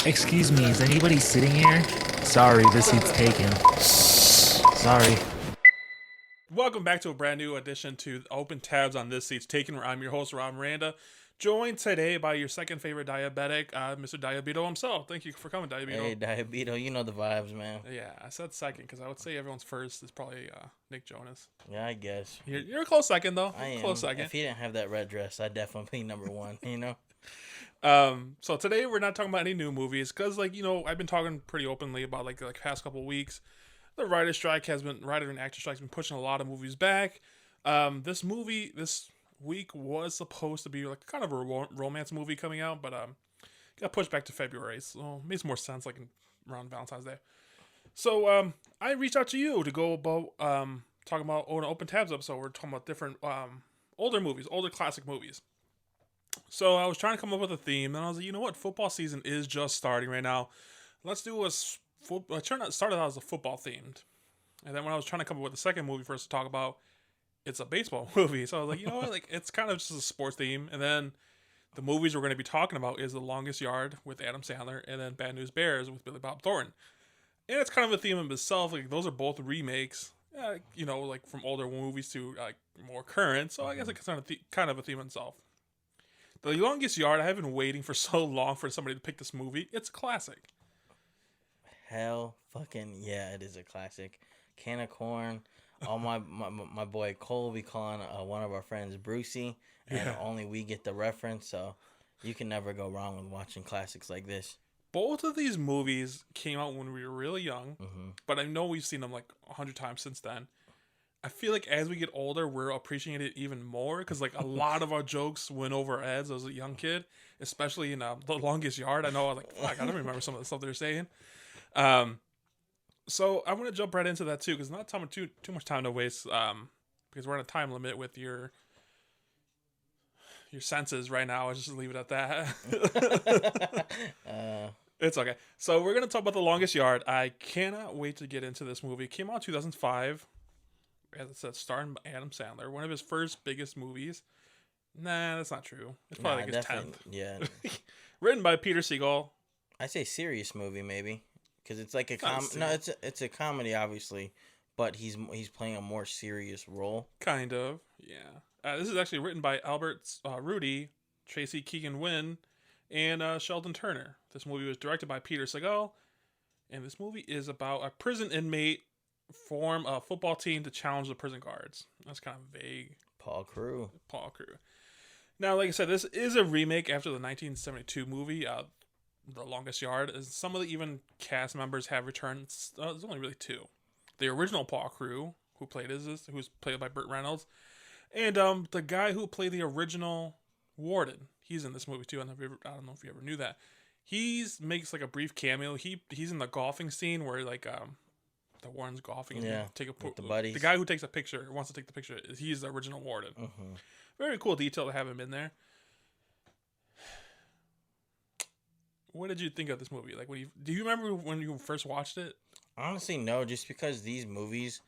Excuse me, is anybody sitting here? Sorry, this seat's taken. Sorry. Welcome back to a brand new edition to Open Tabs on This Seat's Taken, where I'm your host, Rob Miranda, joined today by your second favorite diabetic, Mr. Diabeto himself. Thank you for coming, Diabeto. Hey, Diabeto, you know the vibes, man. Yeah, I said second because I would say everyone's first is probably Nick Jonas. Yeah, I guess. You're a close second, though. I am. Close second. If he didn't have that red dress, I'd definitely be number one, you know? So today we're not talking about any new movies because, I've been talking pretty openly about, past couple weeks. The writer and actor strike has been pushing a lot of movies back. This week was supposed to be like kind of a romance movie coming out, but got pushed back to February, so it makes more sense around Valentine's Day. So I reached out to you to go about talking about an Open Tabs episode. We're talking about different older movies, older classic movies. So I was trying to come up with a theme, and I was like, you know what, football season is just starting right now. Let's do I started out as a football themed, and then when I was trying to come up with a second movie for us to talk about, it's a baseball movie. So I was like, you know what, it's kind of just a sports theme. And then the movies we're going to be talking about is The Longest Yard with Adam Sandler, and then Bad News Bears with Billy Bob Thornton. And it's kind of a theme of itself. Those are both remakes, from older movies to more current. So I guess it's kind of a theme in itself. The Longest Yard, I have been waiting for so long for somebody to pick this movie. It's a classic. Hell fucking yeah, it is a classic. Can of corn. All my boy Cole be calling one of our friends Brucey, and only we get the reference, so you can never go wrong with watching classics like this. Both of these movies came out when we were really young, but I know we've seen them 100 times since then. I feel like as we get older, we're appreciating it even more because a lot of our jokes went over our heads as a young kid, especially in The Longest Yard. I know I don't remember some of the stuff they're saying. So I'm gonna jump right into that too because not too much time to waste. Because we're on a time limit with your senses right now. I'll just leave it at that. It's okay. So we're gonna talk about The Longest Yard. I cannot wait to get into this movie. It came out in 2005. As I said, starring Adam Sandler, one of his first biggest movies. Nah, that's not true. It's probably his 10th. Yeah. Written by Peter Segal. I say serious movie maybe, because it's like a it's a comedy obviously, but he's playing a more serious role. Kind of, yeah. This is actually written by Albert Rudy, Tracy Keegan-Wynn, and Sheldon Turner. This movie was directed by Peter Segal, and this movie is about a prison inmate form a football team to challenge the prison guards. That's kind of vague. Paul Crew. Now, like I said, this is a remake after the 1972 movie, The Longest Yard. Some of the even cast members have returned. There's only really two. The original Paul Crew, who's played by Burt Reynolds, and the guy who played the original warden. He's in this movie too. I don't know if you ever knew that. He makes a brief cameo. He's in the golfing scene where the warden's golfing and with the buddies. The guy who wants to take the picture. He's the original warden. Mm-hmm. Very cool detail to have him in there. What did you think of this movie? Do you remember when you first watched it? Honestly, no. Just because these movies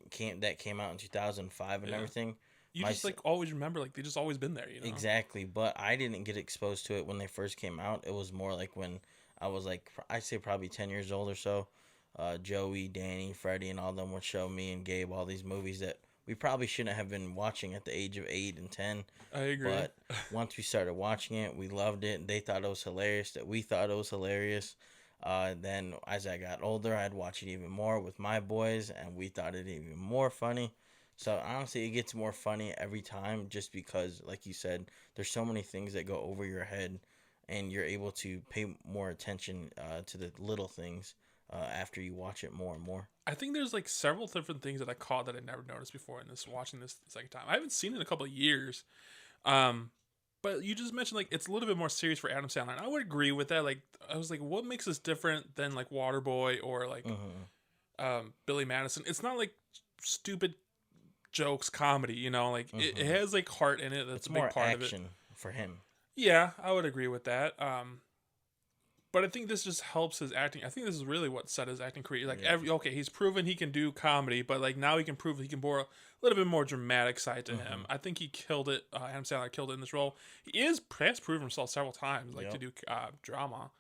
came out in 2005 and everything. You just always remember they just always been there. You know? Exactly, but I didn't get exposed to it when they first came out. It was more when I was I'd say probably 10 years old or so. Joey, Danny, Freddie, and all them would show me and Gabe all these movies that we probably shouldn't have been watching at the age of 8 and 10. I agree. But once we started watching it, we loved it. They thought it was hilarious. That we thought it was hilarious. Then as I got older, I'd watch it even more with my boys, and we thought it even more funny. So honestly, it gets more funny every time just because, like you said, there's so many things that go over your head, and you're able to pay more attention to the little things. After you watch it more and more. I think there's several different things that I caught that I never noticed before in watching this the second time. I haven't seen it in a couple of years. But you just mentioned it's a little bit more serious for Adam Sandler. And I would agree with that. I was what makes this different than Waterboy or Billy Madison? It's not stupid jokes comedy, you know, it has heart in it. That's it's a big more part of it. action for him. Yeah, I would agree with that. But I think this just helps his acting. I think this is really what set his acting career. He's proven he can do comedy, but now he can prove he can bore a little bit more dramatic side to him. I think he killed it. Adam Sandler killed it in this role. He has proven himself several times, to do drama.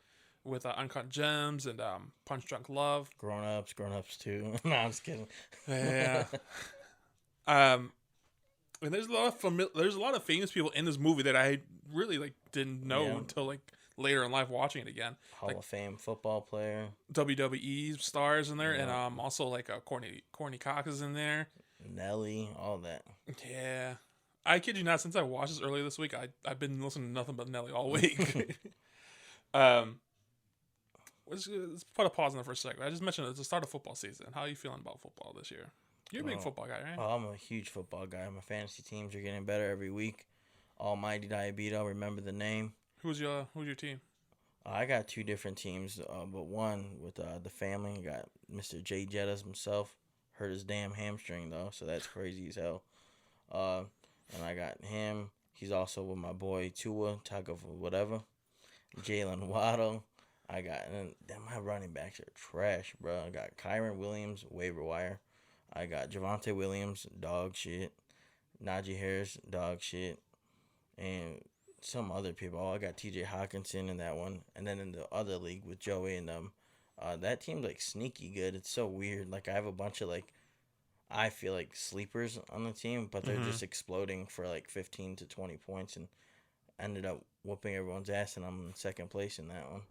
with Uncut Gems and Punch Drunk Love. Grown Ups 2. No, I'm just kidding. Yeah. And there's a lot of famous people in this movie that I really like didn't know until like later in life watching it again. Hall like, of Fame football player. WWE stars in there, and also like Courtney Cox is in there. Nelly, all that. Yeah, I kid you not. Since I watched this earlier this week, I've been listening to nothing but Nelly all week. Let's put a pause on it for a second. I just mentioned it's the start of football season. How are you feeling about football this year? You're a big football guy, right? Oh, I'm a huge football guy. My fantasy teams are getting better every week. Almighty Diabeto, remember the name. Who's your team? I got 2 different teams, but one with the family. I got Mr. Jay Jettas himself. Hurt his damn hamstring, though, so that's crazy as hell. And I got him. He's also with my boy Tua, Taco whatever. Jalen Waddle. And my running backs are trash, bro. I got Kyron Williams, waiver wire. I got Javonte Williams, dog shit. Najee Harris, dog shit. And some other people. I got TJ Hawkinson in that one. And then in the other league with Joey and them, that team's like sneaky good. It's so weird. Like I have a bunch of like, I feel like sleepers on the team, but they're just exploding for like 15 to 20 points and ended up whooping everyone's ass, and I'm in second place in that one.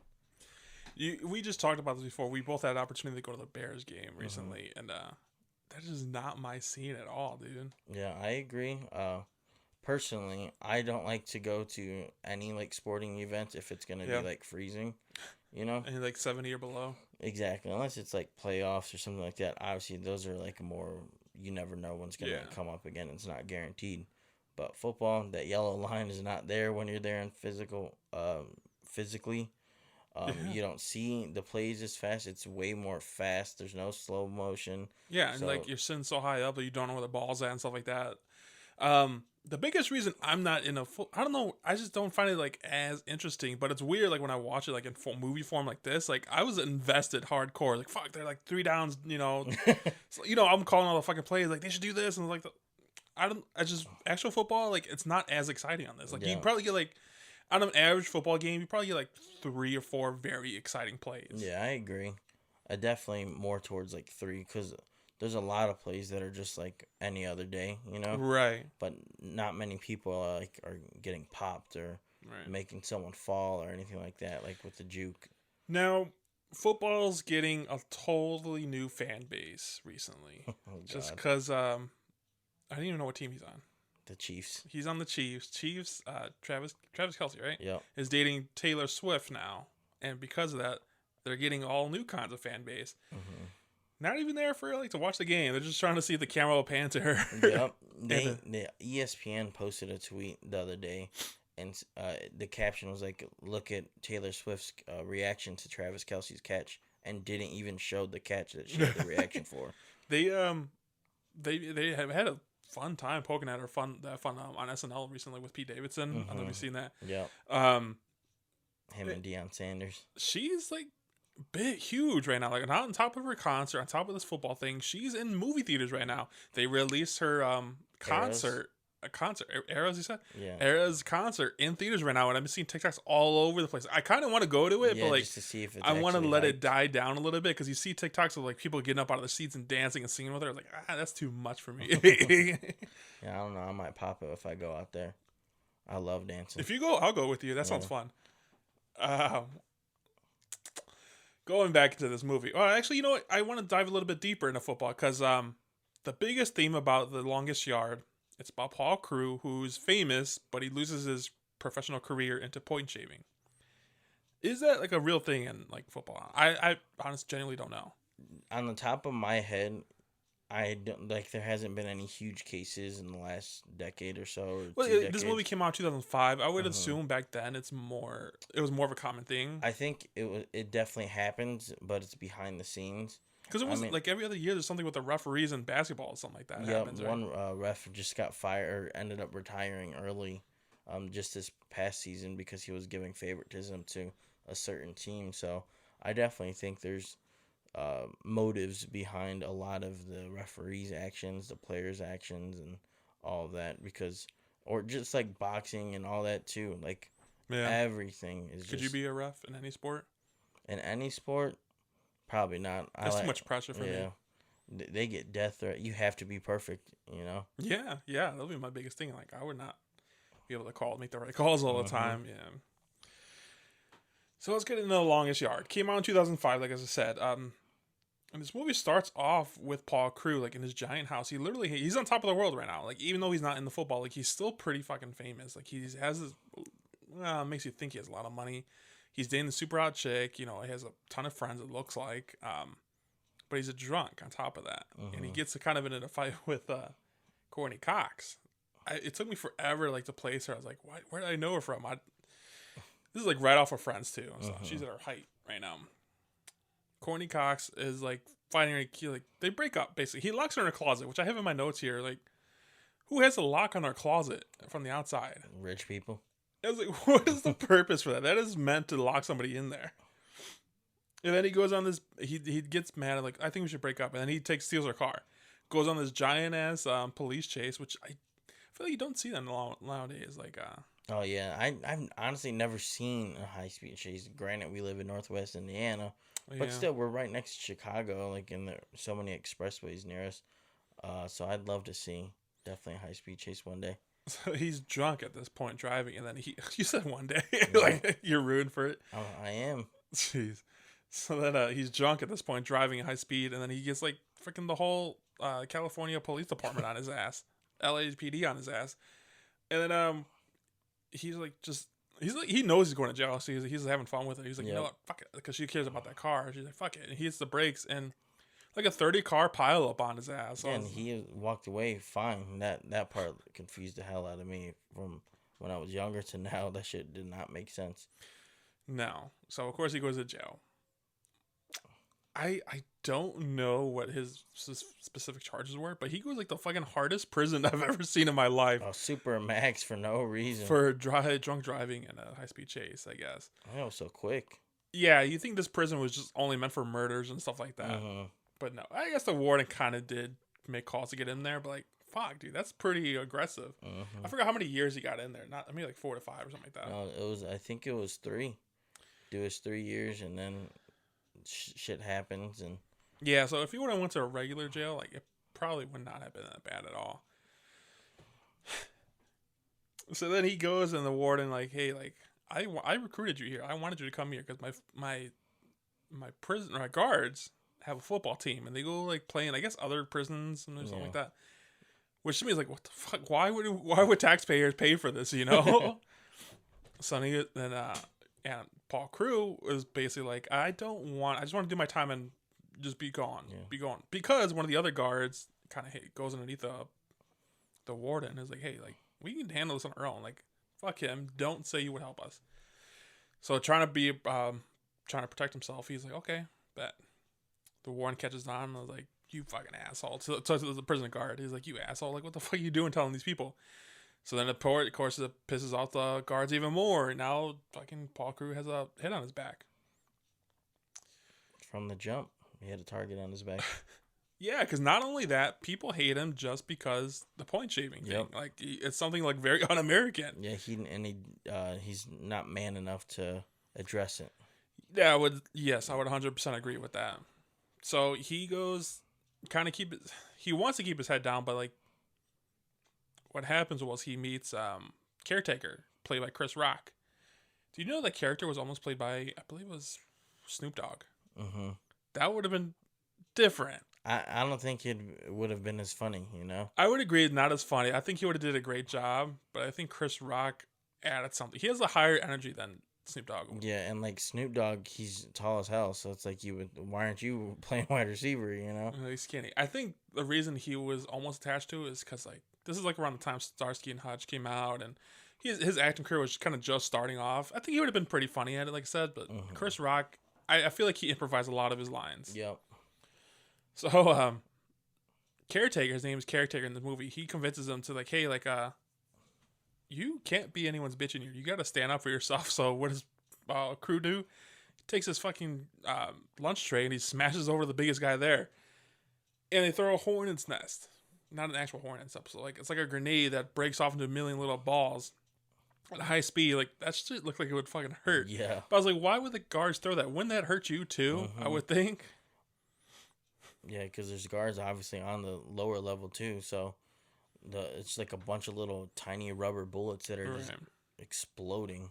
We just talked about this before. We both had an opportunity to go to the Bears game recently, and that is not my scene at all, dude. Yeah, I agree. Personally, I don't like to go to any like sporting events if it's gonna be like freezing, you know, and like 70 or below. Exactly, unless it's like playoffs or something like that. Obviously, those are like more. You never know when's gonna come up again. It's not guaranteed. But football, that yellow line is not there when you're there in physically. You don't see the plays as fast. It's way more fast. There's no slow motion. Yeah, and like you're sitting so high up that you don't know where the ball's at and stuff like that. The biggest reason I'm not in I don't know, I just don't find it like as interesting. But it's weird, like when I watch it like in full movie form like this, like I was invested hardcore. Like fuck, they're like 3 downs, you know. So, you know, I'm calling all the fucking plays. Like they should do this, and like actual football, like it's not as exciting on this. Like you probably get like. On an average football game, you probably get like 3 or 4 very exciting plays. Yeah, I agree. I definitely more towards like 3 because there's a lot of plays that are just like any other day, you know? Right. But not many people are getting popped or making someone fall or anything like that, like with the juke. Now, football's getting a totally new fan base recently. Just because I didn't even know what team he's on. The Chiefs. He's on the Chiefs. Travis Kelce, right? Yeah. Is dating Taylor Swift now. And because of that, they're getting all new kinds of fan base. Mm-hmm. Not even there for like to watch the game. They're just trying to see if the camera will pan to her. Yep. The ESPN posted a tweet the other day, and the caption was like, "Look at Taylor Swift's reaction to Travis Kelce's catch," and didn't even show the catch that she had the reaction for. They have had a fun time poking at her on SNL recently with Pete Davidson. I don't know if you've seen that. Yeah. Him and Deion Sanders. She's like huge right now. Like not on top of her concert, on top of this football thing, she's in movie theaters right now. They released her concert. Eras, you said? Yeah. Eras concert in theaters right now, and I've been seeing TikToks all over the place. I kind of want to go to it, but like, just to see if it's I want to let it die down a little bit because you see TikToks of like people getting up out of their seats and dancing and singing with her. Like, that's too much for me. Yeah, I don't know. I might pop it if I go out there. I love dancing. If you go, I'll go with you. That sounds fun. Going back into this movie. Oh, actually, you know what? I want to dive a little bit deeper into football because the biggest theme about The Longest Yard. It's about Paul Crewe, who's famous, but he loses his professional career into point shaving. Is that like a real thing in like football? I honestly genuinely don't know. On the top of my head, I don't like. There hasn't been any huge cases in the last decade or so. Or this movie came out in 2005. I would assume back then it was more of a common thing. I think it definitely happens, but it's behind the scenes. Because it was like every other year, there's something with the referees in basketball or something like that. Yeah, happens, one ref just got fired or ended up retiring early just this past season because he was giving favoritism to a certain team. So I definitely think there's motives behind a lot of the referees' actions, the players' actions, and all of that. Or just like boxing and all that too. Like everything is Could you be a ref in any sport? In any sport, probably not. That's too much pressure for me. They get death threat. You have to be perfect, you know? Yeah, that'll be my biggest thing. Like, I would not be able to make the right calls all the time. Yeah. So let's get into The Longest Yard. Came out in 2005, like as I said. And this movie starts off with Paul Crewe, like in his giant house. He's on top of the world right now. Like, even though he's not in the football, like he's still pretty fucking famous. Like, he has this, makes you think he has a lot of money. He's dating the super hot chick. You know, he has a ton of friends, it looks like. But he's a drunk on top of that. And he gets kind of in a fight with Courtney Cox. It took me forever like to place her. I was like, where did I know her from? This is like right off of Friends too. So she's at her height right now. Courtney Cox is like fighting her. Like, they break up basically. He locks her in a closet, which I have in my notes here. Like, who has a lock on their closet from the outside? Rich people. I was like, what is the purpose for that? That is meant to lock somebody in there. And then he goes on this. He gets mad. Like, I think we should break up. And then he steals her car. Goes on this giant ass police chase, which I feel like you don't see them nowadays. Like, oh yeah, I've honestly never seen a high speed chase. Granted, we live in Northwest Indiana, but still, we're right next to Chicago. Like, and there are so many expressways near us. So I'd love to see definitely a high speed chase one day. So he's drunk at this point driving, and then you said one day, like you're ruined for it. Oh, I am. Jeez. So then he's drunk at this point driving at high speed, and then he gets like freaking the whole California Police Department on his ass, LAPD on his ass, and then he's like he knows he's going to jail, so he's having fun with it. He's like, you know what, fuck it, because she cares about that car. She's like, fuck it, and he hits the brakes, and like a 30-car pileup on his ass. So and he walked away fine. That part confused the hell out of me from when I was younger to now. That shit did not make sense. No. So of course he goes to jail. I don't know what his specific charges were, but he goes like the fucking hardest prison I've ever seen in my life. Oh, super max for no reason. For drunk driving and a high-speed chase, I guess. I know, so quick. Yeah, you think this prison was just only meant for murders and stuff like that. But no, I guess the warden kind of did make calls to get in there, but like, fuck, dude, that's pretty aggressive. I forgot how many years he got in there. Like 4 to 5 or something like that. No, I think it was 3. It was 3 years, and then shit happens, and yeah. So if he would have went to a regular jail, like, it probably would not have been that bad at all. So then he goes, and the warden like, hey, like, I recruited you here. I wanted you to come here because my guards have a football team, and they go like play in, I guess, other prisons and something like that. Which to me is like, what the fuck? Why would taxpayers pay for this? You know. So then and Paul Crewe was basically like, I just want to do my time and just be gone, because one of the other guards kind of goes underneath the warden and is like, hey, like, we can handle this on our own. Like, fuck him. Don't say you would help us. So trying to protect himself, he's like, okay, bet. The warden catches on and was like, you fucking asshole. So the prison guard, he's like, you asshole. Like, what the fuck are you doing telling these people? So then, of course, it pisses off the guards even more. Now, fucking Paul Crewe has a hit on his back. From the jump, he had a target on his back. Yeah, because not only that, people hate him just because the point shaving thing. Like, it's something like very un-American. Yeah, he's not man enough to address it. Yeah, I would 100% agree with that. So he goes, he wants to keep his head down, but like, what happens was he meets Caretaker, played by Chris Rock. Do you know that character was almost played by, I believe it was Snoop Dogg? That would have been different. I don't think it would have been as funny, you know? I would agree, not as funny. I think he would have did a great job, but I think Chris Rock added something. He has a higher energy than Snoop Dogg. Yeah, and like Snoop Dogg, he's tall as hell, so it's like why aren't you playing wide receiver, you know? He's skinny. I think the reason he was almost attached to it is because like this is like around the time Starsky and Hutch came out, and his acting career was kind of just starting off. I think he would have been pretty funny at it, like I said, but Chris Rock, I feel like he improvised a lot of his lines. Yep. So Caretaker, his name is Caretaker in the movie, he convinces him to like, hey, like you can't be anyone's bitch in here. You got to stand up for yourself. So what does Crew do? He takes his fucking lunch tray and he smashes over the biggest guy there. And they throw a hornet's nest. Not an actual hornet's nest. So like, it's like a grenade that breaks off into a million little balls. at high speed, like that shit looked like it would fucking hurt. Yeah. But I was like, why would the guards throw that? Wouldn't that hurt you too? I would think. Yeah, because there's guards obviously on the lower level too, so it's like a bunch of little tiny rubber bullets that are just exploding.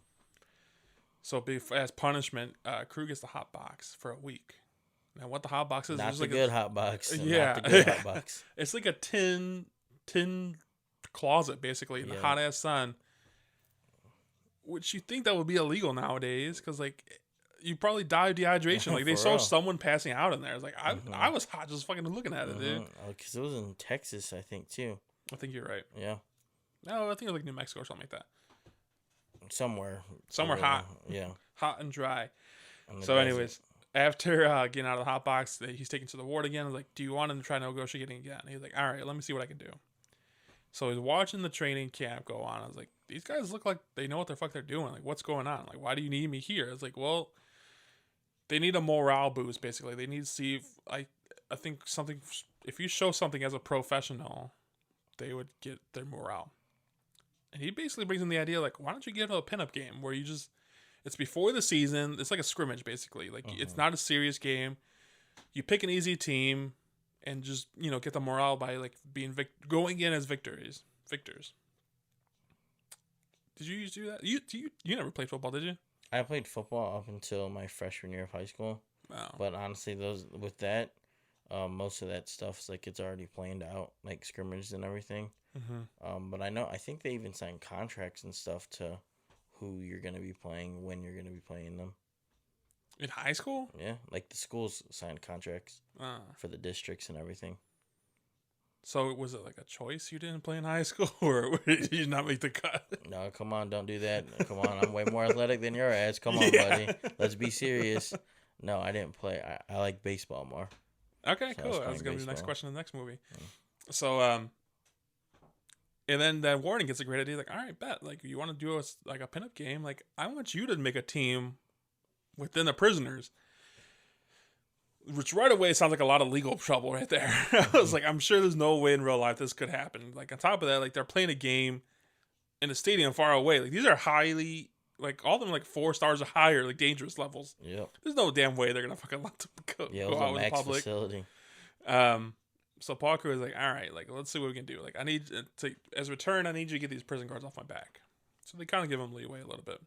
So as punishment, Crew gets the hot box for a week. Now, what the hot box is? Not the like good hot box. Yeah, Not the good hot box. It's like a tin closet basically in the hot ass sun. Which you think that would be illegal nowadays, because like you probably die of dehydration. Like they saw someone passing out in there. It's like I was hot just fucking looking at it, dude. Because it was in Texas, I think too. I think you're right. Yeah. No, I think it was like New Mexico or something like that. Somewhere hot. Yeah. Hot and dry. So, anyways, after getting out of the hot box, he's taken to the ward again. I was like, do you want him to try negotiating again? And he's like, all right, let me see what I can do. So he's watching the training camp go on. I was like, these guys look like they know what the fuck they're doing. Like, what's going on? Like, why do you need me here? It's like, well, they need a morale boost, basically. They need to see if I think something, if you show something as a professional, they would get their morale. And he basically brings in the idea, like, why don't you get into a pinup game where you just, it's before the season. It's like a scrimmage, basically. Like, it's not a serious game. You pick an easy team and just, get the morale by, like, going in as victors. Did you do that? You never played football, did you? I played football up until my freshman year of high school. Wow. But honestly, most of that stuff is like it's already planned out, like scrimmages and everything. But I think they even signed contracts and stuff to who you're going to be playing, when you're going to be playing them. In high school? Yeah, like the schools signed contracts for the districts and everything. So was it like a choice you didn't play in high school, or did you not make the cut? No, come on, don't do that. Come on, I'm way more athletic than your ass. Come on, buddy. Let's be serious. No, I didn't play. I like baseball more. Okay, So cool. That was going to be the next question in the next movie. So, and then that Warden gets a great idea. Like, all right, bet. Like, you want to do a pinup game? Like, I want you to make a team within the prisoners. Which right away sounds like a lot of legal trouble right there. I was like, I'm sure there's no way in real life this could happen. Like, on top of that, like, they're playing a game in a stadium far away. Like, these are highly, like, all of them like 4 stars or higher, like, dangerous levels. Yep. There's no damn way they're going to fucking let them go out in public. Facility. So Paul Crew is like, all right, like, let's see what we can do. Like, I need to, as return, I need you to get these prison guards off my back. So they kind of give him leeway a little bit.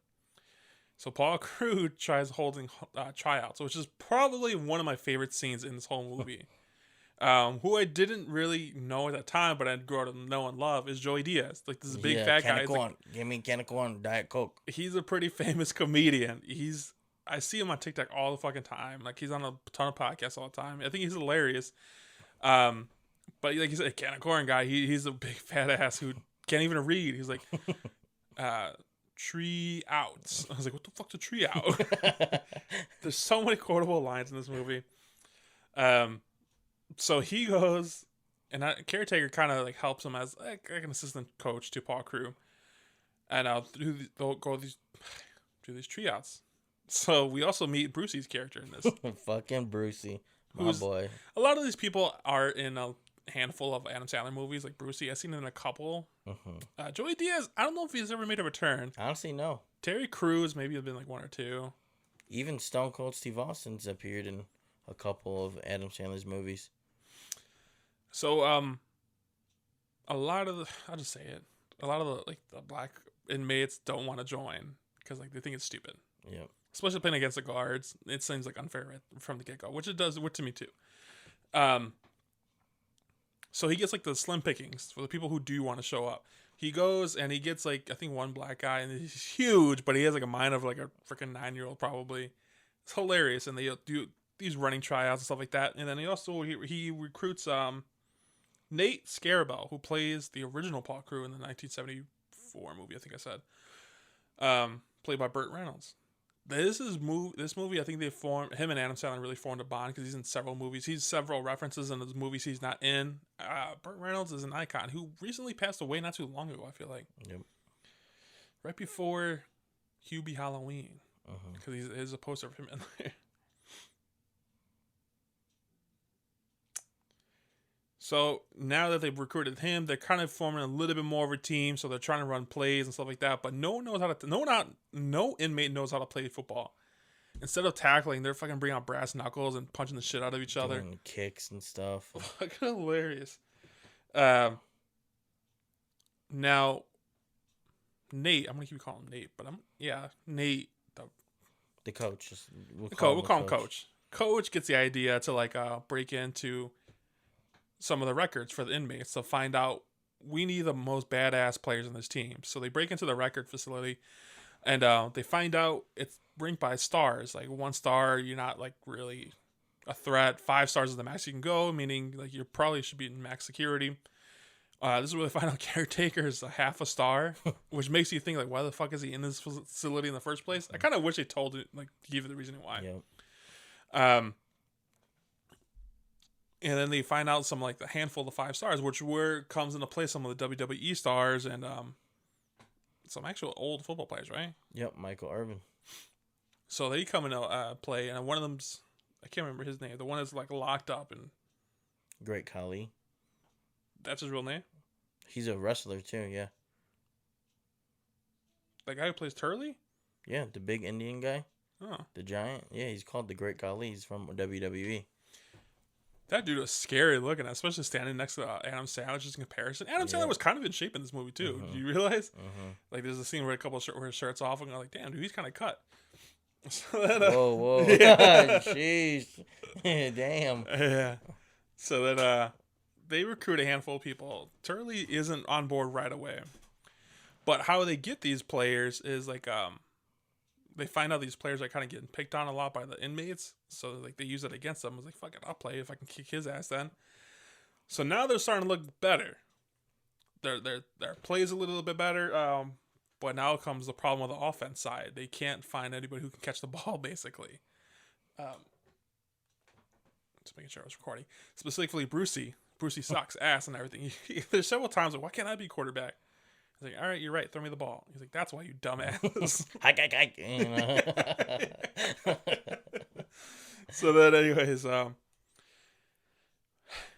So Paul Crew tries holding tryouts, which is probably one of my favorite scenes in this whole movie. Who I didn't really know at that time, but I grew up to know and love, is Joey Diaz. Like, this big fat guy. Give me can of corn, Diet Coke. He's a pretty famous comedian. I see him on TikTok all the fucking time. Like, he's on a ton of podcasts all the time. I think he's hilarious. But like he's a can of corn guy. He's a big fat ass who can't even read. He's like, tree outs. I was like, what the fuck's a tree out? There's so many quotable lines in this movie. So he goes, and caretaker kind of like helps him as like an assistant coach to Paul Crew, and they'll go do these tree outs. So we also meet Brucey's character in this. Fucking Brucey, my boy. A lot of these people are in a handful of Adam Sandler movies, like Brucey. I've seen him in a couple. Joey Diaz, I don't know if he's ever made a return. Honestly, no. Terry Crews, maybe it's been like 1 or 2. Even Stone Cold Steve Austin's appeared in a couple of Adam Sandler's movies. So, a lot of a lot of the black inmates don't want to join because like they think it's stupid. Yeah. Especially playing against the guards, it seems like unfair from the get go, which it does to me too. So he gets like the slim pickings for the people who do want to show up. He goes and he gets like, I think, one black guy, and he's huge, but he has like a mind of like a freaking 9-year-old probably. It's hilarious, and they do these running tryouts and stuff like that. And then he recruits Nate Scarabell, who plays the original Paul Crew in the 1974 movie, I think I said, played by Burt Reynolds. This movie, I think him and Adam Sandler really formed a bond because he's in several movies. He's several references in the movies he's not in. Burt Reynolds is an icon who recently passed away not too long ago, I feel like. Yep. Right before Hubie Halloween. Because there's a poster of him in there. So now that they've recruited him, they're kind of forming a little bit more of a team. So they're trying to run plays and stuff like that. But no one knows how to. No inmate knows how to play football. Instead of tackling, they're fucking bringing out brass knuckles and punching the shit out of each other. Doing kicks and stuff. Fucking hilarious. Now, Nate, I'm gonna keep calling him Nate, but Nate, The coach. we'll call him Coach. Coach gets the idea to break into some of the records for the inmates to find out we need the most badass players in this team. So they break into the record facility, and they find out it's ranked by stars. Like 1 star, you're not like really a threat. 5 stars is the max you can go, meaning like you probably should be in max security. This is where they find out caretaker is a 1/2 star, which makes you think like, why the fuck is he in this facility in the first place? I kind of wish they told it, like, give you the reasoning why. Yep. And then they find out some like a handful of 5 stars, which comes into play some of the WWE stars and some actual old football players, right? Yep, Michael Irvin. So they come into play, and one of them's, I can't remember his name. The one that's like locked up, and Great Khali. that's his real name. He's a wrestler too. Yeah. The guy who plays Turley. Yeah, the big Indian guy, Oh, the giant. Yeah, he's called the Great Khali. He's from WWE. that dude was scary looking, especially standing next to Adam Sandler. Just in comparison, Adam Sandler was kind of in shape in this movie too. Do you realize? Like, there's a scene where a couple where his shirt's off, and I'm like, damn, dude, he's kind of cut. So then, Whoa. yeah. Jeez. Damn. Yeah. So then they recruit a handful of people. Turley isn't on board right away. But how they get these players is like they find out these players are kind of getting picked on a lot by the inmates. So like they use it against them. It's like, fuck it, I'll play if I can kick his ass then. So now they're starting to look better. Their plays a little bit better. But now comes the problem with the offense side. They can't find anybody who can catch the ball, basically. Just making sure I was recording. Specifically, Brucey. Brucey sucks ass and everything. There's several times like, why can't I be quarterback? He's like, all right, you're right. Throw me the ball. He's like, that's why, you dumbass. So then, anyways,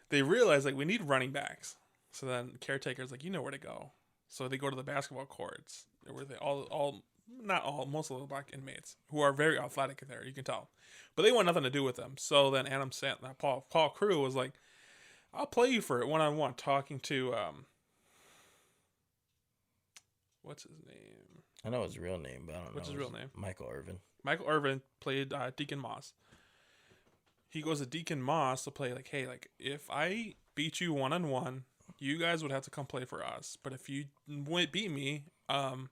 they realize like we need running backs. So then caretaker's like, you know where to go. So they go to the basketball courts where they most of the black inmates who are very athletic there, you can tell, but they want nothing to do with them. So then Adam Sandler, Paul Crew was like, I'll play you for it 1-on-1, talking to what's his name? I know his real name, but I don't know. What's his real name? Michael Irvin. Michael Irvin played Deacon Moss. He goes to Deacon Moss to play like, hey, like if I beat you 1-on-1, you guys would have to come play for us. But if you beat me, I'll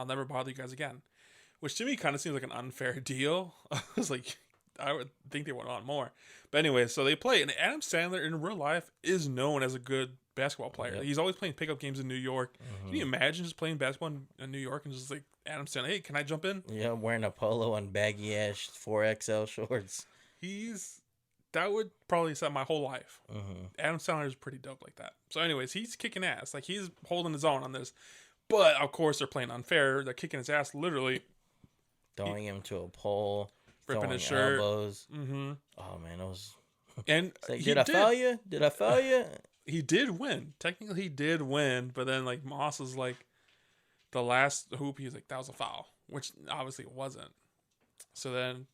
never bother you guys again. Which to me kind of seems like an unfair deal. I was like, I would think they would want more. But anyway, so they play. And Adam Sandler in real life is known as a good basketball player. Yep. He's always playing pickup games in New York. Can you imagine just playing basketball in New York and just like Adam Sandler, hey, can I jump in? Yeah, wearing a polo and baggy ass 4XL shorts. That would probably set my whole life. Adam Sandler is pretty dope like that. So anyways, he's kicking ass. Like, he's holding his own on this. But, of course, they're playing unfair. They're kicking his ass, literally. Throwing him to a pole. Ripping his shirt. Elbows. Oh, man, that was... And like, did I foul you? Did I foul you? He did win. Technically, he did win. But then, like, Moss is like, the last hoop, he's like, that was a foul. Which, obviously, it wasn't. So then...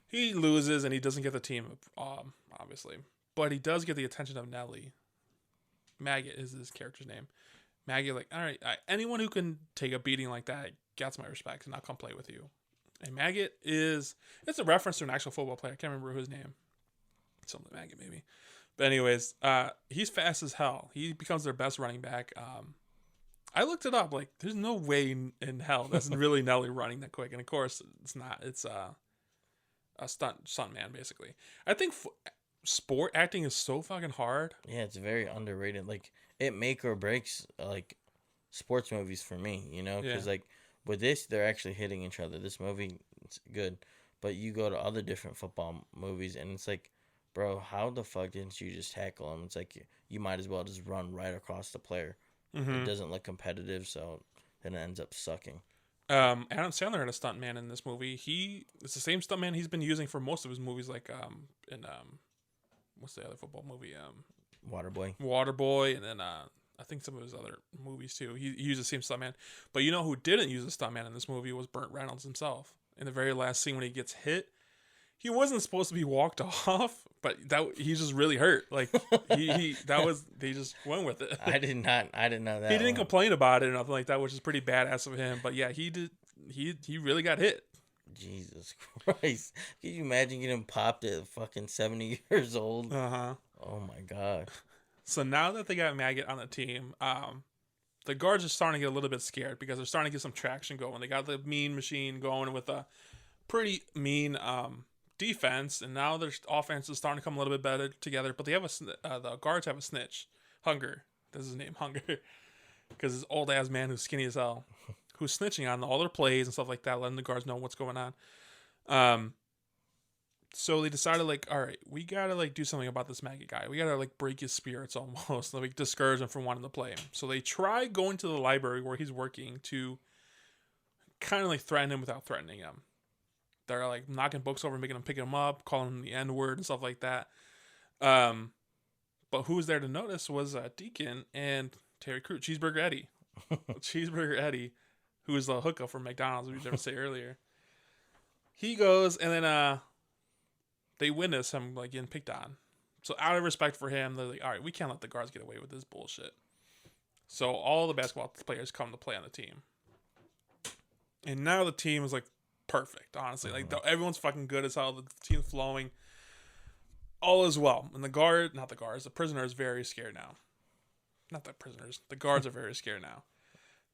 he loses and he doesn't get the team, obviously. But he does get the attention of Nelly. Maggot is his character's name. Maggot, like, all right, anyone who can take a beating like that gets my respect, and I'll come play with you. And Maggot it's a reference to an actual football player. I can't remember his name. Something Maggot, maybe. But anyways, he's fast as hell. He becomes their best running back. I looked it up. Like, there's no way in hell that's really Nelly running that quick. And, of course, it's not. It's a stunt man, basically. I think sport acting is so fucking hard. Yeah, it's very underrated. Like, it make or breaks like sports movies for me, you know? Because like with this, they're actually hitting each other. This movie, it's good, but you go to other different football movies, and it's like, bro, how the fuck didn't you just tackle him? It's like you might as well just run right across the player. It doesn't look competitive, so then it ends up sucking. Adam Sandler had a stuntman in this movie. It's the same stuntman he's been using for most of his movies, like in what's the other football movie? Waterboy, and then I think some of his other movies too. He used the same stuntman. But you know who didn't use a stuntman in this movie was Burt Reynolds himself. In the very last scene when he gets hit, he wasn't supposed to be walked off, but he's just really hurt. Like they just went with it. I didn't know that. He didn't complain about it or nothing like that, which is pretty badass of him. But yeah, he did. He really got hit. Jesus Christ! Can you imagine getting popped at fucking 70 years old? Oh my God. So now that they got Maggot on the team, the guards are starting to get a little bit scared because they're starting to get some traction going. They got the mean machine going with a pretty mean defense, and now their offense is starting to come a little bit better together. But they have the guards have a snitch, Hunger. This is his name, Hunger, because this old ass man who's skinny as hell, who's snitching on all their plays and stuff like that, letting the guards know what's going on. So they decided, like, all right, we gotta like do something about this Maggot guy. We gotta like break his spirits almost, like discourage him from wanting to play. So they try going to the library where he's working to kind of like threaten him without threatening him. They're like knocking books over, making him pick him up, calling him the N-word and stuff like that. But who was there to notice was Deacon and Terry Crews, Cheeseburger Eddie. Cheeseburger Eddie, who is the hookup from McDonald's, we were going to say earlier. He goes, and then they witness him like getting picked on. So out of respect for him, they're like, all right, we can't let the guards get away with this bullshit. So all the basketball players come to play on the team. And now the team is like perfect, honestly. Like everyone's fucking good as hell. The team's flowing. All is well. And the prisoner is very scared now. Not the prisoners. The guards are very scared now.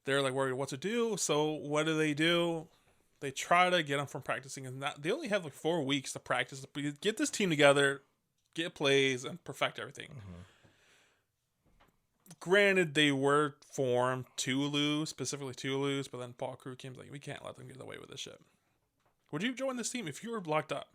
They're like worried what to do. So what do? They try to get them from practicing. And they only have like 4 weeks to practice. Get this team together, get plays, and perfect everything. Granted, they were formed specifically to lose, but then Paul Crew came like, we can't let them get away with this shit. Would you join this team if you were locked up?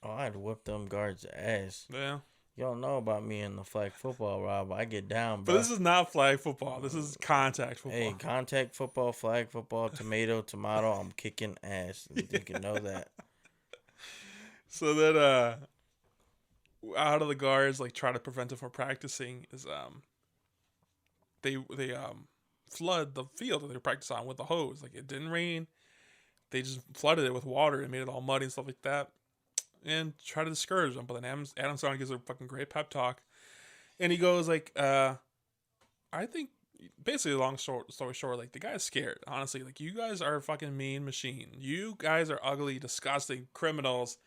Oh, I'd whip them guards' ass. Yeah. You don't know about me in the flag football, Rob. I get down, bro. But this is not flag football. This is contact football. Hey, contact football, flag football, tomato, I'm kicking ass. You can know that. So then, out of the guards, like, try to prevent them from practicing is, they flood the field that they practice on with a hose. Like, it didn't rain. They just flooded it with water and made it all muddy and stuff like that. And try to discourage them. But then Adam Sandler gives a fucking great pep talk. And he goes like, I think, basically long story short, like the guy's scared. Honestly, like you guys are a fucking mean machine. You guys are ugly, disgusting criminals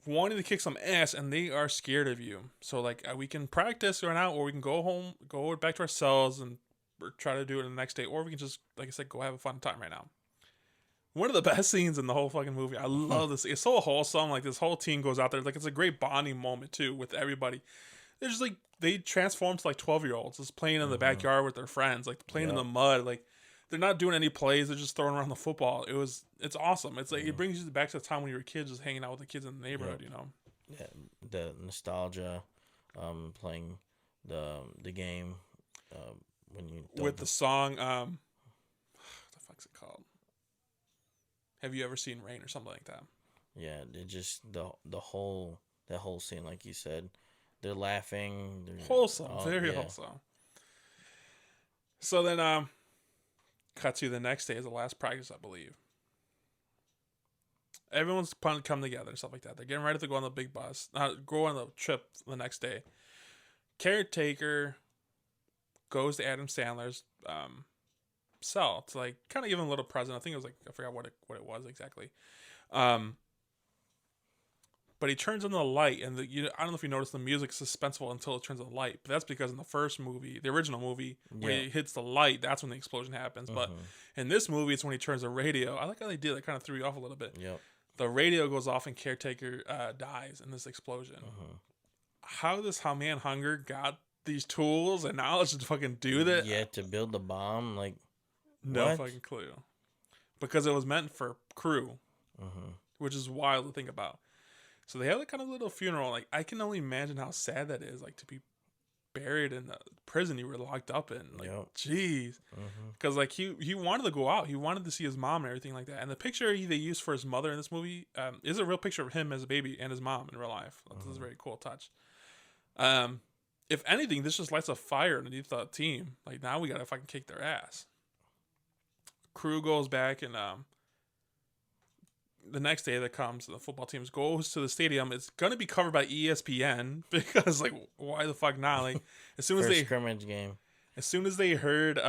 wanting to kick some ass, and they are scared of you. So like we can practice right now, or we can go home, go back to our cells and try to do it the next day. Or we can just, like I said, go have a fun time right now. One of the best scenes in the whole fucking movie. I love this. It's so wholesome. Like this whole team goes out there. Like it's a great bonding moment too with everybody. They're just like they transform to like 12-year-olds, just playing in the backyard with their friends, like playing in the mud. Like they're not doing any plays. They're just throwing around the football. It's awesome. It's like it brings you back to the time when you were kids, just hanging out with the kids in the neighborhood. You know. Yeah, the nostalgia, playing the game, when you with the song. What the fuck's it called? Have you ever seen Rain or something like that? Yeah, they just that whole scene, like you said, they're laughing. They're wholesome, very wholesome. So then, cut to the next day is the last practice, I believe. Everyone's come together and stuff like that. They're getting ready to go on the big bus, go on the trip the next day. Caretaker goes to Adam Sandler's cell to like kind of give him a little present. I think it was like I forgot what it was exactly. But he turns on the light, and I don't know if you noticed the music's suspenseful until it turns on the light. But that's because in the first movie, the original movie, when he hits the light, that's when the explosion happens. But in this movie, it's when he turns the radio. I like how they did that. Kind of threw you off a little bit. Yep. The radio goes off and Caretaker dies in this explosion. How man Hunger got these tools and knowledge to fucking do that? Yeah, to build the bomb, like no fucking clue. Because it was meant for crew, which is wild to think about. So they have like kind of a little funeral. Like I can only imagine how sad that is. Like to be buried in the prison you were locked up in. Like, jeez. Because like he wanted to go out. He wanted to see his mom and everything like that. And the picture they used for his mother in this movie is a real picture of him as a baby and his mom in real life. This is a very cool touch. if anything, this just lights a fire underneath the team. Like, now we gotta fucking kick their ass. Crew goes back, and the next day that comes, the football team goes to the stadium. It's gonna be covered by ESPN because, like, why the fuck not? Like, as soon as First scrimmage game. As soon as they heard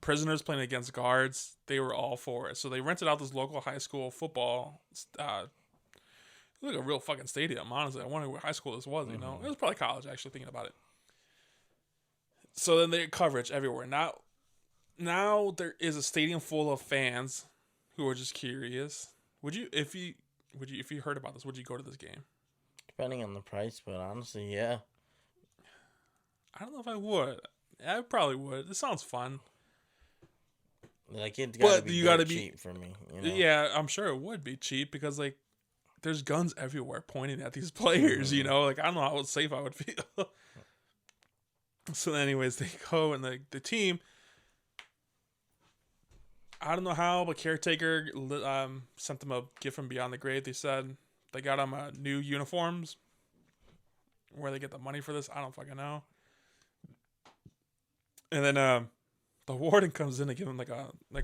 prisoners playing against guards, they were all for it. So they rented out this local high school football. Like a real fucking stadium, honestly. I wonder what high school this was, you know? It was probably college, actually, thinking about it. So then they had coverage everywhere. Now there is a stadium full of fans who are just curious. Would you, if you heard about this, would you go to this game? Depending on the price, but honestly, yeah. I don't know if I would. I probably would. It sounds fun. Like, it's gotta But be you gotta cheap for me. You know? Yeah, I'm sure it would be cheap because, like, there's guns everywhere pointing at these players, you know? Like, I don't know how safe I would feel. So anyways, they go, and the team, I don't know how, but caretaker sent them a gift from beyond the grave. They said they got them new uniforms. Where they get the money for this, I don't fucking know. And then the warden comes in to give him like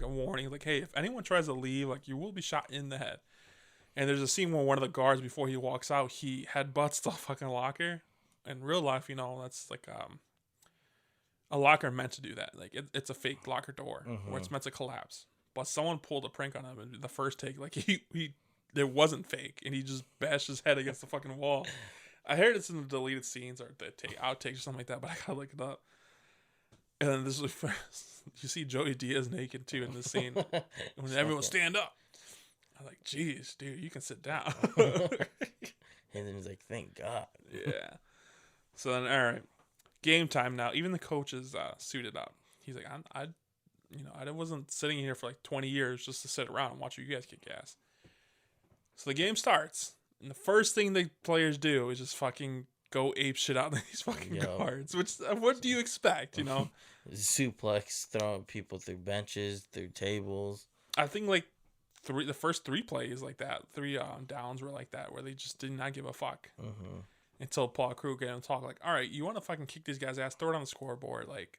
a warning, like, hey, if anyone tries to leave, like, you will be shot in the head. And there's a scene where one of the guards, before he walks out, he headbutts the fucking locker. In real life, you know, that's like a locker meant to do that. Like, it's a fake locker door where it's meant to collapse. But someone pulled a prank on him in the first take. Like, he it wasn't fake, and he just bashed his head against the fucking wall. I heard it's in the deleted scenes or the outtakes or something like that, but I gotta look it up. And then this was first, you see Joey Diaz naked too in this scene. When everyone stand up. I'm like, geez, dude, you can sit down. And then he's like, thank God. Yeah. So then, all right, game time now. Even the coach is suited up. He's like, I wasn't sitting here for like 20 years just to sit around and watch you guys kick ass. So the game starts, and the first thing the players do is just fucking go ape shit out of these fucking guards. Which, what do you expect, you know? Suplex, throwing people through benches, through tables. I think like the first three plays like that, three downs were like that, where they just did not give a fuck. Until Paul Crew get him talk like, all right, you want to fucking kick these guys' ass, throw it on the scoreboard. Like,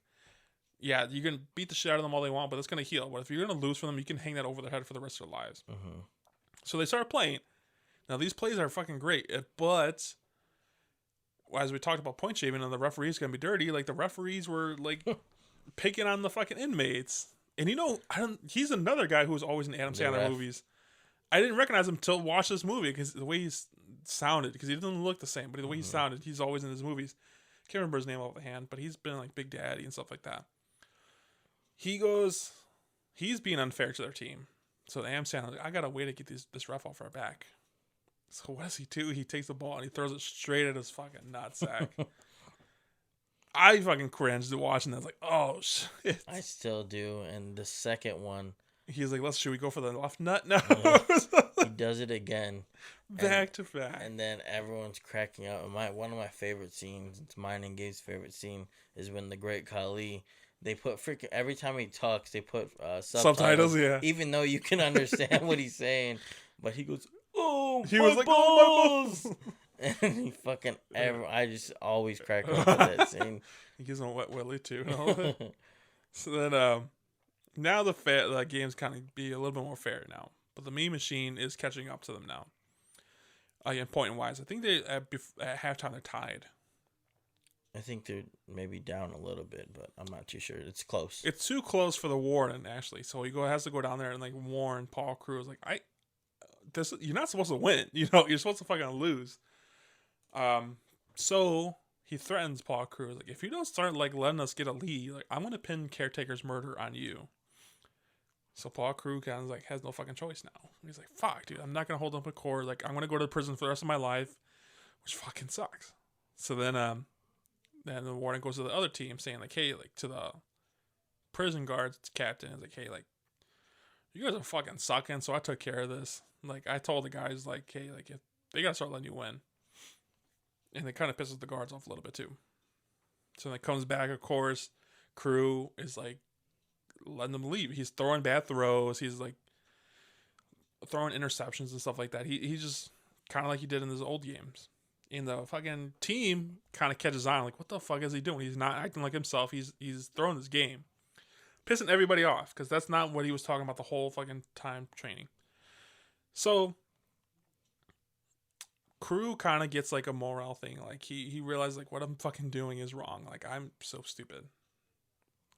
yeah, you can beat the shit out of them all they want, but it's going to heal. But if you're going to lose for them, you can hang that over their head for the rest of their lives. So they start playing. Now, these plays are fucking great, but as we talked about point shaving and the referee's going to be dirty, like, the referees were, like, picking on the fucking inmates. And, you know, he's another guy who was always in Adam Sandler movies. I didn't recognize him till watch this movie because the way he sounded, because he didn't look the same, but the way he sounded, he's always in his movies. Can't remember his name off the hand, but he's been like Big Daddy and stuff like that. He's being unfair to their team. So Adam Sandler, I got a way to get this ref off our back. So what does he do? He takes the ball and he throws it straight at his fucking nutsack. I fucking cringed watching that. I was like, oh shit. I still do. And the second one, he's like, should we go for the left nut? No. He does it again. Back to back. And then everyone's cracking up. And one of my favorite scenes, it's mine and Gabe's favorite scene, is when the Great Khali, they put freaking, every time he talks, they put subtitles. Yeah. Even though you can understand what he's saying. But he goes, oh, he my was like, balls! oh, my balls! And he fucking, I just always crack up at that scene. He gives him a wet willy too. And all that. So then, now the game's kind of be a little bit more fair now. But the meme machine is catching up to them now. Again, point wise, I think they at halftime they're tied. I think they're maybe down a little bit, but I'm not too sure. It's close. It's too close for the warden, actually. So he has to go down there and like warn Paul Crew. Is like, you're not supposed to win. You know, you're supposed to fucking lose. So he threatens Paul Crew, like, if you don't start like letting us get a lead, like, I'm gonna pin Caretaker's murder on you. So Paul Crew kind of like has no fucking choice now. He's like, fuck, dude, I'm not gonna hold up a court. Like, I'm gonna go to prison for the rest of my life, which fucking sucks. So then the warden goes to the other team saying like, hey, like, to the prison guards captain, is like, hey, like, you guys are fucking sucking. So I took care of this. Like, I told the guys like, hey, like, if they gotta start letting you win. And it kind of pisses the guards off a little bit too. So then it comes back, of course, Crew is like letting them leave. He's throwing bad throws. He's like throwing interceptions and stuff like that. He's just kind of like he did in his old games. And the fucking team kind of catches on, like, what the fuck is he doing? He's not acting like himself. He's throwing this game, pissing everybody off because that's not what he was talking about the whole fucking time training. So Crew kind of gets like a morale thing. Like he realizes like what I'm fucking doing is wrong. Like I'm so stupid,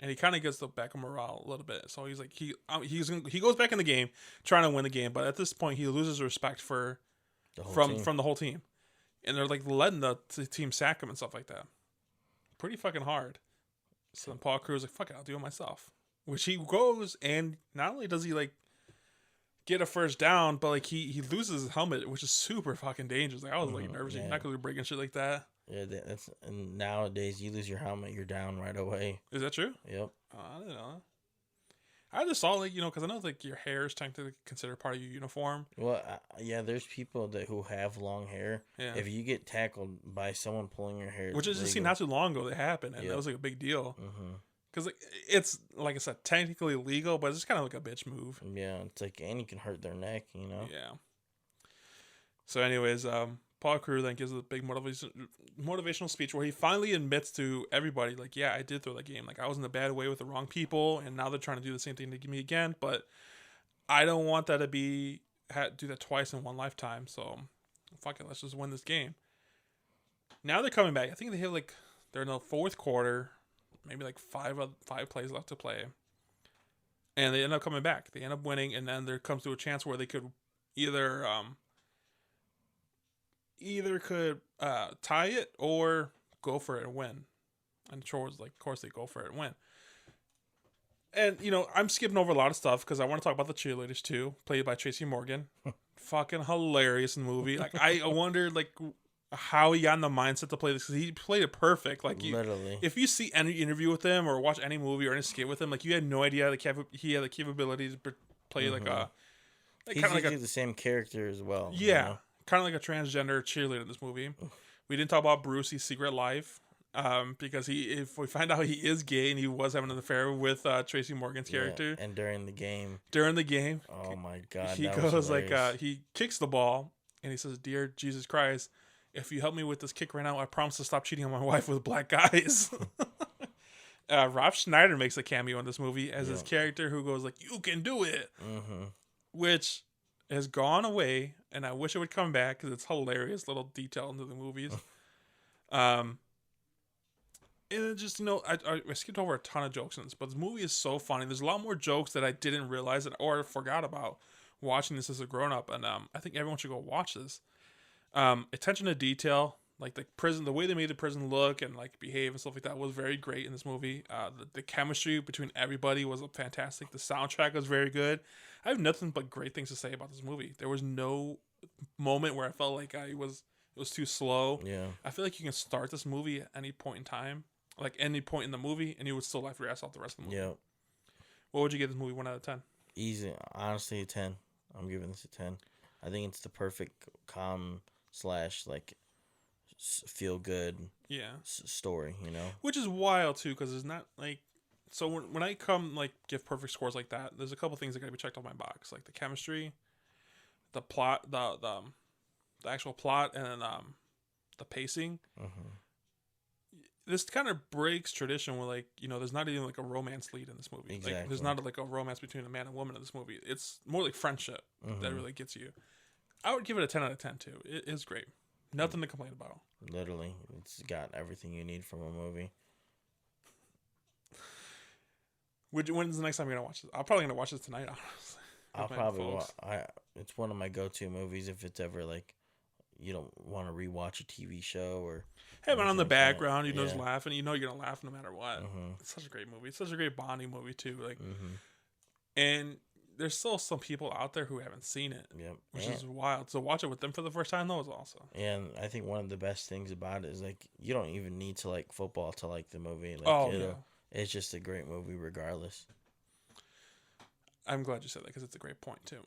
and he kind of gets the back of morale a little bit. So he's like he goes back in the game trying to win the game, but at this point he loses respect for from the whole team. And they're like letting the team sack him and stuff like that. Pretty fucking hard. So then Paul Crew's like, fuck it, I'll do it myself. Which he goes, and not only does he like get a first down, but like he loses his helmet, which is super fucking dangerous. Like I was like nervous. You're not gonna be breaking shit like that. Yeah, that's, and nowadays you lose your helmet, you're down right away. Is that true? Yep. I don't know. I just saw like because I know like your hair is technically considered part of your uniform. Well, yeah, there's people who have long hair. Yeah. If you get tackled by someone pulling your hair, which is just seen not too long ago that happened, and that was like a big deal. Because like, it's like I said, technically legal, but it's just kind of like a bitch move. Yeah, it's like, and you can hurt their neck, you know. Yeah. So, anyways, Paul Crew then gives a big motivational speech where he finally admits to everybody, like, yeah, I did throw that game. Like, I was in a bad way with the wrong people, and now they're trying to do the same thing to me again. But I don't want that to do that twice in one lifetime. So, fuck it, let's just win this game. Now they're coming back. I think they're in the fourth quarter, maybe like five plays left to play, and they end up coming back. They end up winning, and then there comes to a chance where they could either tie it or go for it and win. And Troy's like, of course they go for it and win. And, I'm skipping over a lot of stuff because I want to talk about the cheerleaders too, played by Tracy Morgan. Fucking hilarious in the movie. Like, I wondered, like, how he got in the mindset to play this because he played it perfect. Like, literally, if you see any interview with him or watch any movie or any skit with him, like, you had no idea he had the capability to play like a... He's kind of like the same character as well. Yeah. Kind of like a transgender cheerleader in this movie. We didn't talk about Brucey's secret life because if we find out he is gay and he was having an affair with Tracy Morgan's character. And during the game. Oh my God. He goes like, he kicks the ball and he says, "Dear Jesus Christ, if you help me with this kick right now, I promise to stop cheating on my wife with black guys." Rob Schneider makes a cameo in this movie as his character who goes like, "You can do it," which has gone away, and I wish it would come back because it's hilarious little detail into the movies. And it just I skipped over a ton of jokes in this, but this movie is so funny. There's a lot more jokes that I didn't realize or forgot about watching this as a grown up, and I think everyone should go watch this. Attention to detail, like the prison, the way they made the prison look and like behave and stuff like that was very great in this movie. The chemistry between everybody was fantastic. The soundtrack was very good. I have nothing but great things to say about this movie. There was no moment where I felt like it was too slow. Yeah, I feel like you can start this movie at any point in time, like any point in the movie, and you would still laugh your ass off the rest of the movie. Yeah. What would you give this movie 1 out of 10? Easy, honestly, a 10. I'm giving this a 10. I think it's the perfect calm / like feel good story, Which is wild too, because it's not like, so when I come like give perfect scores like that, there's a couple things that gotta be checked off my box, like the chemistry, the plot, the actual plot, and then the pacing. This kind of breaks tradition where like there's not even like a romance lead in this movie. Exactly. Like, there's not like a romance between a man and woman in this movie. It's more like friendship that really gets you. I would give it a 10 out of 10 too. It is great. Nothing to complain about. Literally, it's got everything you need from a movie. When's the next time you're gonna watch this? I'm probably gonna watch this tonight. Honestly, I'll probably it's one of my go-to movies if it's ever like you don't want to rewatch a TV show or have it on the background. Just laughing. You're gonna laugh no matter what. It's such a great movie. It's such a great bonding movie too. Like, and there's still some people out there who haven't seen it. Yep. Which is wild. So watch it with them for the first time though is awesome. And I think one of the best things about it is like you don't even need to like football to like the movie. Like, it's just a great movie regardless. I'm glad you said that because it's a great point too.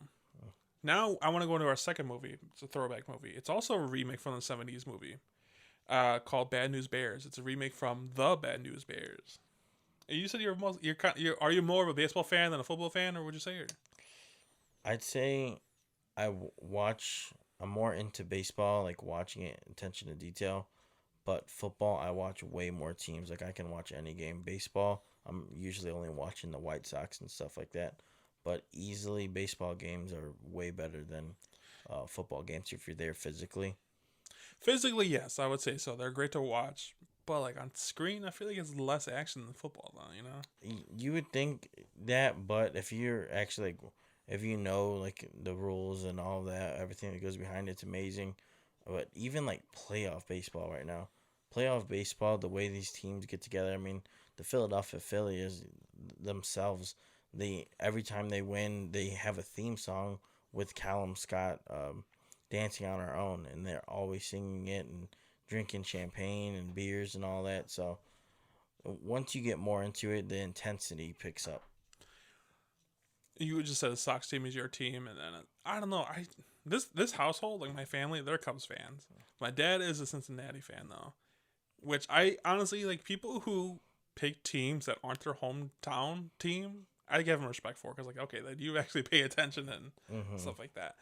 Now I want to go into our second movie. It's a throwback movie. It's also a remake from the 70s movie called Bad News Bears. It's a remake from The Bad News Bears. And you said are you more of a baseball fan than a football fan, or would you say? I'd say I watch I'm more into baseball, like watching it, attention to detail. But football, I watch way more teams. Like I can watch any game. Baseball, I'm usually only watching the White Sox and stuff like that. But easily, baseball games are way better than football games if you're there physically. Physically, yes, I would say so. They're great to watch, but like on screen, I feel like it's less action than football, though. You know. You would think that, but if you're actually like, if you know like the rules and all that, everything that goes behind it's amazing. But even like playoff baseball right now, playoff baseball, the way these teams get together. I mean, the Philadelphia Phillies themselves, they every time they win, they have a theme song with Callum Scott, dancing on our own, and they're always singing it and drinking champagne and beers and all that. So once you get more into it, the intensity picks up. You just said the Sox team is your team, and then I don't know. This household, like my family, they're Cubs fans. My dad is a Cincinnati fan though, which I honestly like. People who pick teams that aren't their hometown team, I give them respect for, because like, okay, like you actually pay attention and stuff like that,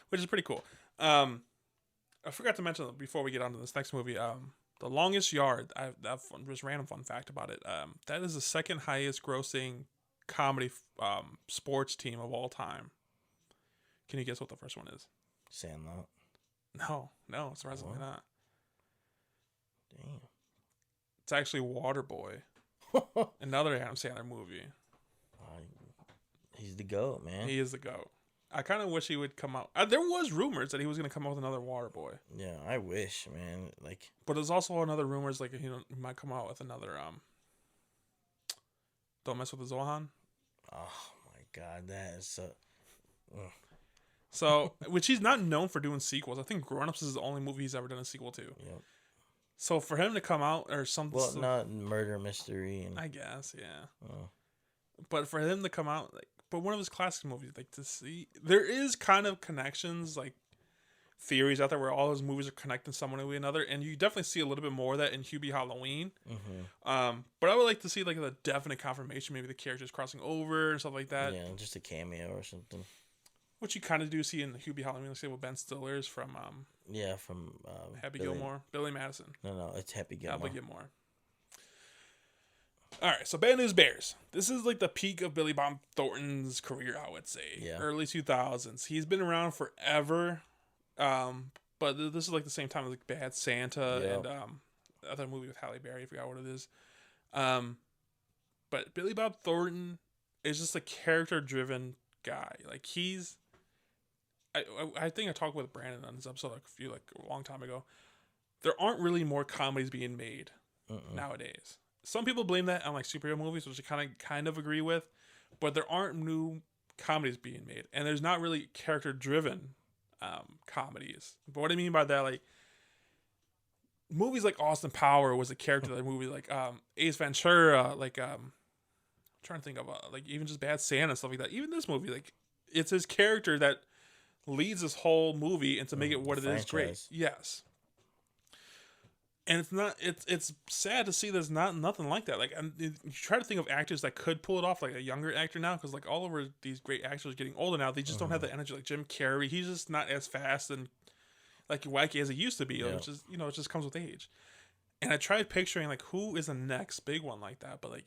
which is pretty cool. I forgot to mention before we get on to this next movie. The Longest Yard. That just random fun fact about it. That is the second highest grossing comedy sports team of all time. Can you guess what the first one is? Sandlot. No, surprisingly not. Damn. It's actually Waterboy, another Adam Sandler movie. He's the GOAT, man. He is the GOAT. I kind of wish he would come out. There was rumors that he was going to come out with another Waterboy. Yeah, I wish, man. Like, but there's also another rumors like he might come out with another Don't Mess with the Zohan. Oh my God, that is so. So, which he's not known for doing sequels. I think Grown Ups is the only movie he's ever done a sequel to. Yep. So for him to come out or something, well, not murder mystery, and I guess, yeah. But for him to come out, like, but one of his classic movies, like to see, there is kind of connections, like theories out there where all his movies are connecting someone to another, and you definitely see a little bit more of that in Hubie Halloween. But I would like to see like a definite confirmation, maybe the characters crossing over and stuff like that. Yeah, just a cameo or something. Which you kind of do see in Hubie Halloween, let's say with Ben Stiller's from from Happy Gilmore, Billy Madison. No, it's Happy Gilmore. Happy Gilmore. All right, so Bad News Bears. This is like the peak of Billy Bob Thornton's career, I would say. Yeah. Early 2000s. He's been around forever, but this is like the same time as like Bad Santa and other movie with Halle Berry. I forgot what it is. But Billy Bob Thornton is just a character-driven guy. Like he's. I think I talked with Brandon on this episode a long time ago. There aren't really more comedies being made nowadays. Some people blame that on like superhero movies, which I kind of agree with, but there aren't new comedies being made, and there's not really character driven comedies. But what I mean by that, like movies like Austin Power was a character that movie, like Ace Ventura, like I'm trying to think of like even just Bad Santa and stuff like that. Even this movie, like it's his character that leads this whole movie and to make it what it is great. Yes. And it's not. It's sad to see there's nothing like that. Like, and you try to think of actors that could pull it off, like a younger actor now, because like all over these great actors getting older now, they just don't have the energy. Like Jim Carrey, he's just not as fast and like wacky as he used to be. Which is it just comes with age. And I tried picturing like who is the next big one like that, but like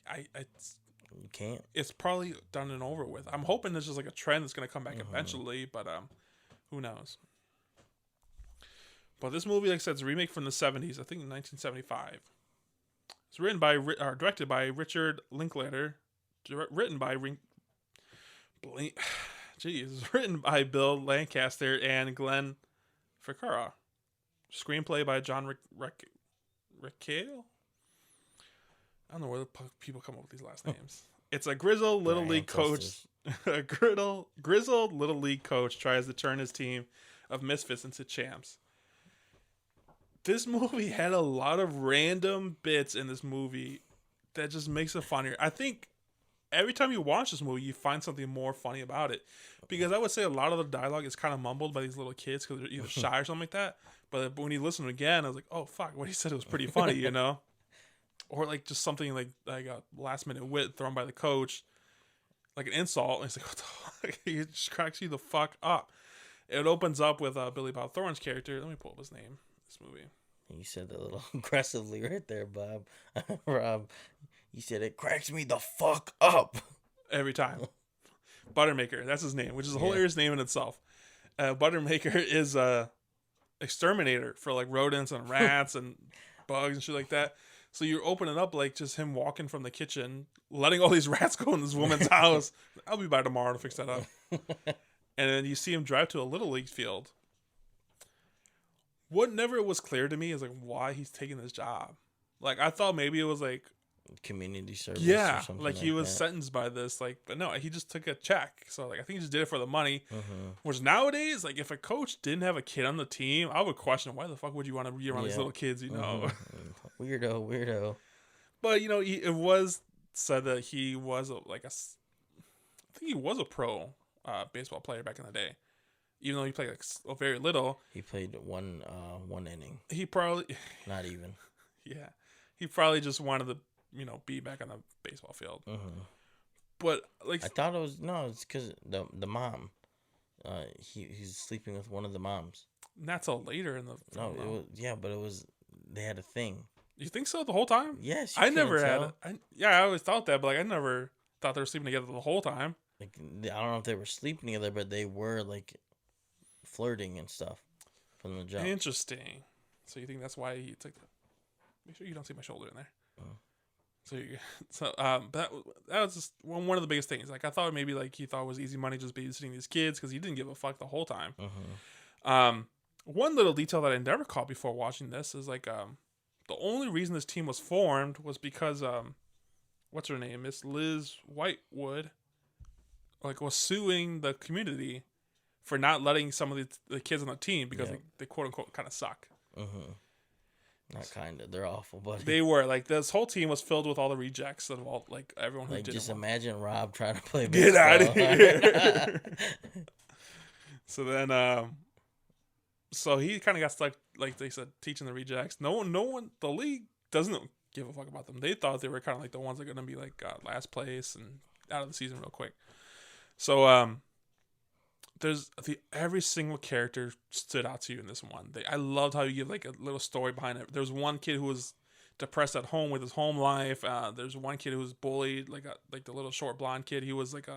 you can't. It's probably done and over with. I'm hoping there's just like a trend that's gonna come back eventually, but who knows. But this movie, like I said, is a remake from the 70s, I think in 1975. It's directed by Richard Linklater. Written by written by Bill Lancaster and Glenn Ficarra. Screenplay by John Rickale? I don't know where the people come up with these last names. It's a grizzled little league coach. A grizzled little league coach tries to turn his team of misfits into champs. This movie had a lot of random bits in this movie that just makes it funnier. I think every time you watch this movie, you find something more funny about it. Because I would say a lot of the dialogue is kind of mumbled by these little kids because they're either shy or something like that. But when you listen again, I was like, oh, fuck, what he said was pretty funny, you know? Or like just something like a last minute wit thrown by the coach, like an insult. And it's like, what the fuck? He just cracks you the fuck up. it opens up with Billy Bob Thornton's character. Let me pull up his name. This movie. You said that a little aggressively right there, Bob. Rob, you said it cracks me the fuck up every time. Buttermaker, that's his name, which is a hilarious name in itself. Buttermaker is a exterminator for like rodents and rats and bugs and shit like that. So you're opening up like just him walking from the kitchen, letting all these rats go in this woman's house. I'll be by tomorrow to fix that up. And then you see him drive to a little league field. What never was clear to me is like why he's taking this job. Like I thought maybe it was like community service. Yeah, or something like he was that. sentenced by this. Like, but no, he just took a check. So like I think he just did it for the money. Mm-hmm. Which nowadays, like if a coach didn't have a kid on the team, I would question why the fuck would you want to be around these little kids? You know, weirdo. But you know, it was said that he was I think he was a pro baseball player back in the day. Even though he played like very little, he played one inning. He probably not even. Yeah, he probably just wanted to be back on the baseball field. Mm-hmm. But like I thought it's because the mom, he's sleeping with one of the moms. Not till later in the film. But it was they had a thing. You think so the whole time? Yes, I never had. I always thought that, but like I never thought they were sleeping together the whole time. Like I don't know if they were sleeping together, but they were like flirting and stuff from the jump. Interesting. So you think that's why he took that? Make sure you don't see my shoulder in there. That was just one of the biggest things. Like I thought maybe like he thought it was easy money just babysitting these kids because he didn't give a fuck the whole time. Mm-hmm. One little detail that I never caught before watching this is like the only reason this team was formed was because what's her name, Miss Liz Whitewood, like was suing the community for not letting some of the kids on the team because they quote unquote kind of suck. Mm-hmm. Not kind of. They're awful, buddy. They were like this whole team was filled with all the rejects of all like everyone who like didn't. Just imagine Rob trying to play baseball. Get out of here. So then, so he kind of got stuck, like they said, teaching the rejects. No one, the league doesn't give a fuck about them. They thought they were kind of like the ones that are gonna be like last place and out of the season real quick. So every single character stood out to you in this one. I loved how you give like a little story behind it. There was one kid who was depressed at home with his home life. There's one kid who was bullied, like the little short blonde kid. He was like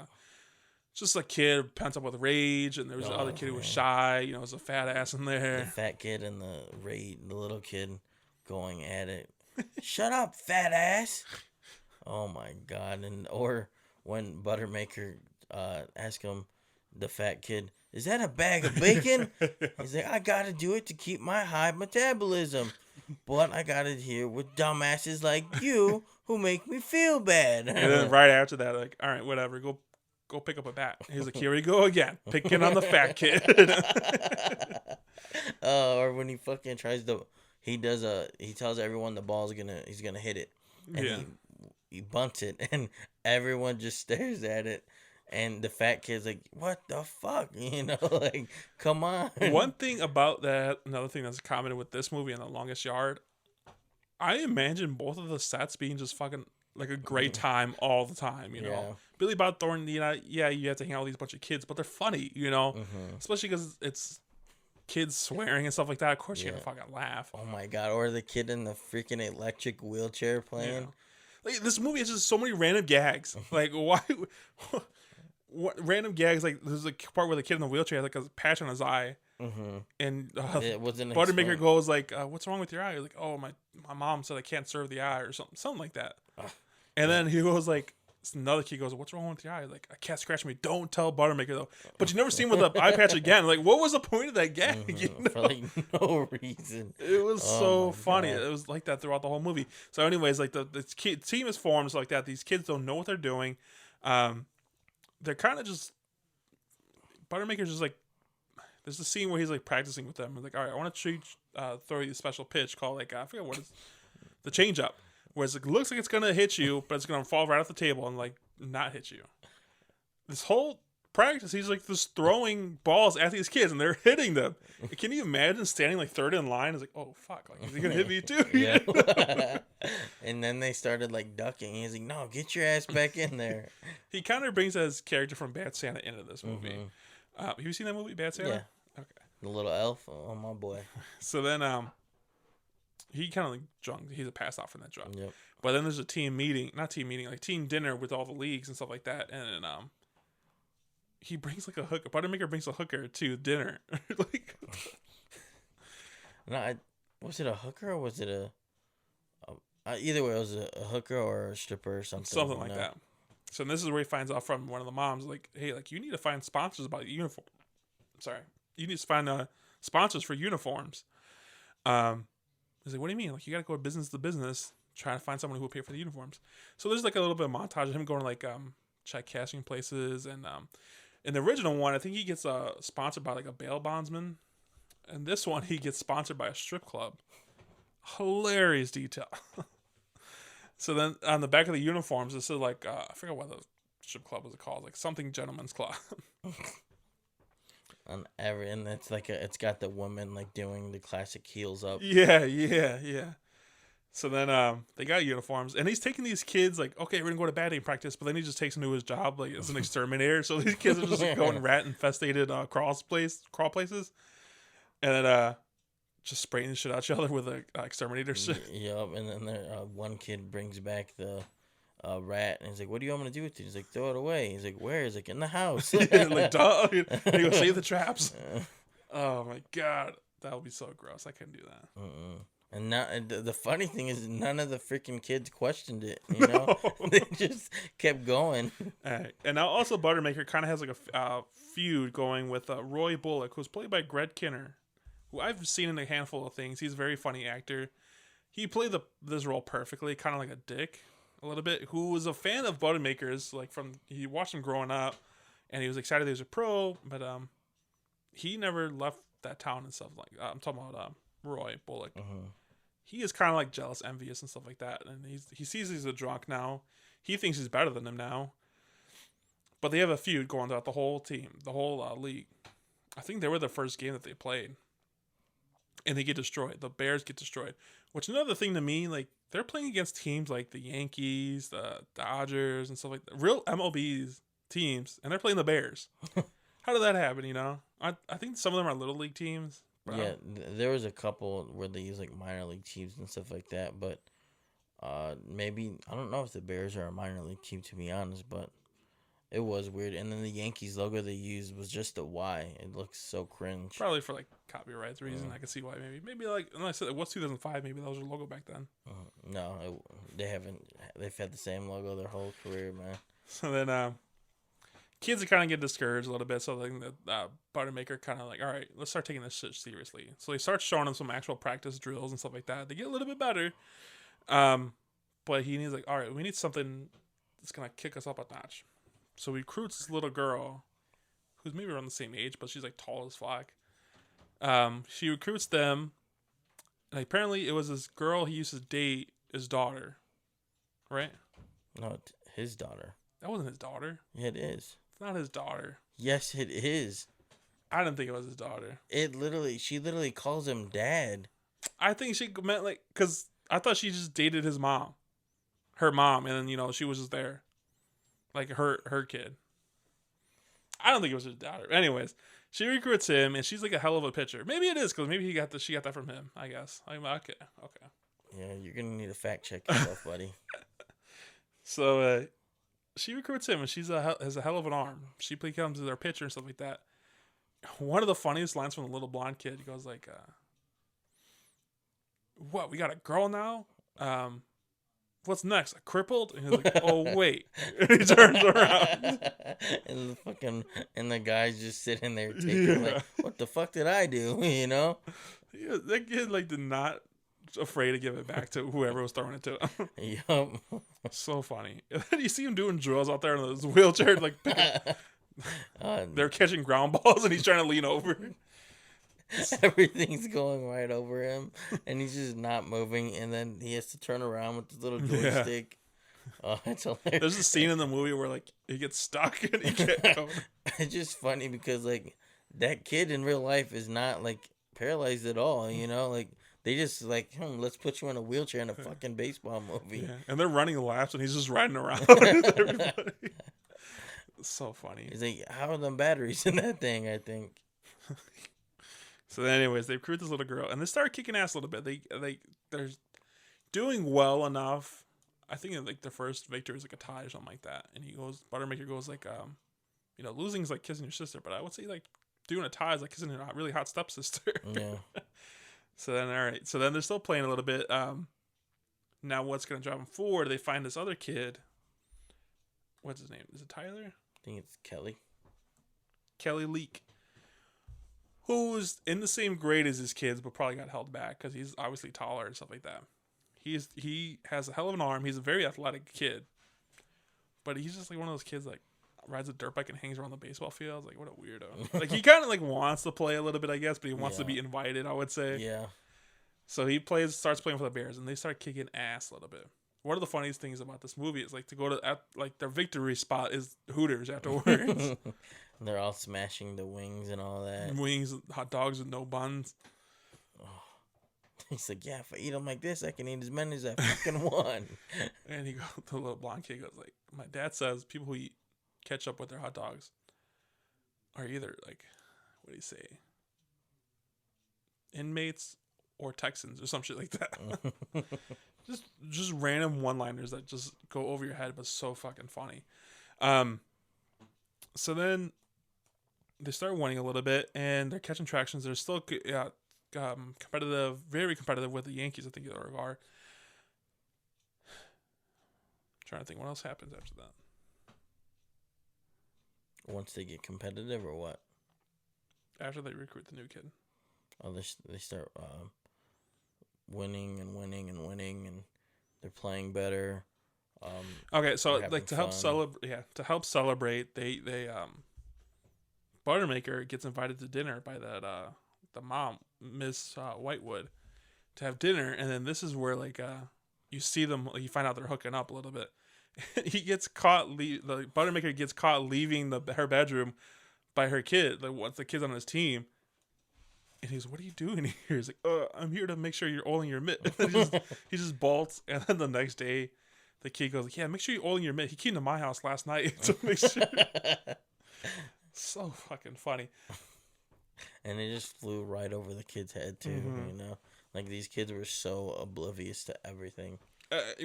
just a kid pent up with rage, and there was the other kid who was shy. Was a fat ass in there. The fat kid and the little kid going at it. Shut up, fat ass! Oh my god! Or when Buttermaker asked him, the fat kid, is that a bag of bacon? He's like, I gotta do it to keep my high metabolism, but I got it here with dumbasses like you who make me feel bad. And then right after that, like, all right, whatever, go pick up a bat. He's like, here we go again, picking on the fat kid. Or when he fucking he tells everyone the ball's he's gonna hit it, and he bunts it, and everyone just stares at it. And the fat kid's like, what the fuck? Like, come on. One thing about that, another thing that's commented with this movie and The Longest Yard, I imagine both of the sets being just fucking like a great time all the time, Billy Bob Thornton, you have to hang out with these bunch of kids, but they're funny, especially because it's kids swearing and stuff like that. Of course you're gonna fucking laugh. Oh my god. Or the kid in the freaking electric wheelchair playing. Yeah. Like, this movie has just so many random gags. Like, why... What random gags, like there's a part where the kid in the wheelchair has like a patch on his eye, and it wasn't Buttermaker goes like, "What's wrong with your eye?" He's like, "Oh, my mom said I can't serve the eye," or something like that. And then he goes like, another kid goes, "What's wrong with your eye?" Like, "A cat scratched me." Don't tell Buttermaker though. But you never see him with the eye patch again. Like, what was the point of that gag? For like no reason. It was so funny. God. It was like that throughout the whole movie. So, anyways, like the team is formed so like that. These kids don't know what they're doing. They're kind of just Buttermaker's just like, there's a scene where he's like practicing with them. He's like, all right, I want to throw you a special pitch called like, I forget what it's, the change up, where it's like, looks like it's gonna hit you, but it's gonna fall right off the table and like not hit you. This whole practice, he's like just throwing balls at these kids and they're hitting them. Can you imagine standing like third in line? It's like, oh fuck, like is he gonna hit me too? Yeah. And then they started like ducking. He's like, no, get your ass back in there. He kind of brings his character from Bad Santa into this movie. Have you seen that movie, Bad Santa? Okay. The little elf. Oh, my boy. So then he kind of like drunk. He's a pass out from that drunk. Yep. But then there's a team meeting, not team meeting, like team dinner with all the leagues and stuff like that. And then he brings like a hooker. Buttermaker brings a hooker to dinner. Like, No, was it a hooker or was it either way, it was a hooker or a stripper or something. something like that. So this is where he finds out from one of the moms, like, hey, like you need to find sponsors about uniform. Sorry, you need to find sponsors for uniforms. He's like, what do you mean? Like, you got to go business to business, trying to find someone who will pay for the uniforms. So there's like a little bit of montage of him going to like check cashing places, and in the original one, I think he gets sponsored by like a bail bondsman, and this one he gets sponsored by a strip club. Hilarious detail. So then on the back of the uniforms, it says like I forget what the strip club was called, like something gentleman's club. And it's like it's got the woman like doing the classic heels up. Yeah. So then they got uniforms, and he's taking these kids like, okay, we're gonna go to batting practice, but then he just takes them to his job like as an exterminator. So these kids are just like, going rat infested crawl places, and then just spraying the shit out each other with a exterminator. Yep, and then one kid brings back the rat, and he's like, "What do you want me to do with it?" He's like, "Throw it away." He's like, "Where?" He's like, "In the house." Like, duh. He goes, save the traps. Oh my god, that would be so gross. I couldn't do that. And now the funny thing is, none of the freaking kids questioned it. You know, they just kept going. All right. And now also Buttermaker kind of has like a feud going with Roy Bullock, who's played by Greg Kinnear, who I've seen in a handful of things. He's a very funny actor. He played this role perfectly, kind of like a dick a little bit, who was a fan of Buttermakers, like he watched him growing up, and he was excited he was a pro, but he never left that town and stuff like that. I'm talking about Roy Bullock. He is kind of like jealous, envious, and stuff like that, and he sees he's a drunk now. He thinks he's better than him now, but they have a feud going throughout the whole team, the whole league. I think they were the first game that they played, and they get destroyed. The Bears get destroyed, which another thing to me, like, they're playing against teams like the Yankees, the Dodgers, and stuff like that. Real MLB's teams, and they're playing the Bears. How did that happen, you know? I think some of them are little league teams. Bro. Yeah, there was a couple where they use like minor league teams and stuff like that, but maybe, I don't know if the Bears are a minor league team, to be honest, but it was weird. And then the Yankees logo they used was just a Y. It looks so cringe. Probably for like copyrights reason. I can see why. Maybe like, unless I said it was 2005, maybe that was their logo back then. No, they haven't. They've had the same logo their whole career, man. So then kids are kind of get discouraged a little bit. So then the Buttermaker kind of like, all right, let's start taking this shit seriously. So they start showing them some actual practice drills and stuff like that. They get a little bit better. But he's like, all right, we need something that's going to kick us up a notch. So he recruits this little girl who's maybe around the same age, but she's like tall as fuck. She recruits them, and apparently it was this girl he used to date his daughter, right? No, it's his daughter. That wasn't his daughter. Yeah, it is. It's not his daughter. Yes, it is. I didn't think it was his daughter. She literally calls him dad. I think she meant like, because I thought she just dated his mom, her mom, and then, you know, she was just there. Like her kid. I don't think it was his daughter. Anyways, she recruits him, and she's like a hell of a pitcher. Maybe it is, because maybe she got that from him, I guess. Okay. Yeah, you're going to need to fact check yourself, buddy. So she recruits him, and has a hell of an arm. She becomes their pitcher and stuff like that. One of the funniest lines from the little blonde kid, he goes like, what, we got a girl now? What's next? A crippled? And he's like, oh wait. And he turns around. and the guy's just sitting there taking like, what the fuck did I do? You know? Yeah, that kid like did not afraid to give it back to whoever was throwing it to him. Yup. So funny. And then you see him doing drills out there in his wheelchair, like they're catching ground balls, and he's trying to lean over. Everything's going right over him, and he's just not moving, and then he has to turn around with his little joystick. Oh, it's hilarious. There's a scene in the movie where like he gets stuck and he can't go. It's just funny because like that kid in real life is not like paralyzed at all, you know? Like they just like, let's put you in a wheelchair in a fucking baseball movie. Yeah. And they're running laps, and he's just riding around with everybody. It's so funny. He's like, how are them batteries in that thing, I think? So then, anyways, they recruit this little girl, and they start kicking ass a little bit. They're doing well enough. I think like the first victory is like a tie or something like that. And Buttermaker goes like, losing is like kissing your sister, but I would say like doing a tie is like kissing a really hot stepsister. Yeah. So then, all right. So then they're still playing a little bit. Now what's gonna drive them forward? They find this other kid. What's his name? Is it Tyler? I think it's Kelly. Kelly Leak, who's in the same grade as his kids, but probably got held back because he's obviously taller and stuff like that. He has a hell of an arm. He's a very athletic kid, but he's just like one of those kids like rides a dirt bike and hangs around the baseball field. Like, what a weirdo. Like, he kind of like wants to play a little bit, I guess, but he wants to be invited, I would say. Yeah. So he starts playing for the Bears, and they start kicking ass a little bit. One of the funniest things about this movie is like to go to their victory spot is Hooters afterwards. They're all smashing the wings and all that. Wings, hot dogs with no buns. He's like, yeah, if I eat them like this, I can eat as many as I fucking want. And the little blonde kid goes like, my dad says people who eat ketchup with their hot dogs are either like, what do you say, inmates or Texans or some shit like that. just random one-liners that just go over your head, but so fucking funny. So then they start winning a little bit, and they're catching tractions. They're still competitive, very competitive with the Yankees, I think they are. Trying to think what else happens after that. Once they get competitive or what? After they recruit the new kid. Oh, they start winning and winning and winning, and they're playing better. Okay, so like to help celebrate, they Buttermaker gets invited to dinner by the mom, Miss Whitewood, to have dinner, and then this is where like you see them, you find out they're hooking up a little bit. He gets caught. The Buttermaker gets caught leaving her bedroom by her kid. Like, what's the kid's on his team? And he's, what are you doing here? He's like, I'm here to make sure you're oiling your mitt. he just bolts. And then the next day, the kid goes, like, yeah, make sure you're oiling your mitt. He came to my house last night to make sure. So fucking funny. And it just flew right over the kid's head too. You know, like these kids were so oblivious to everything.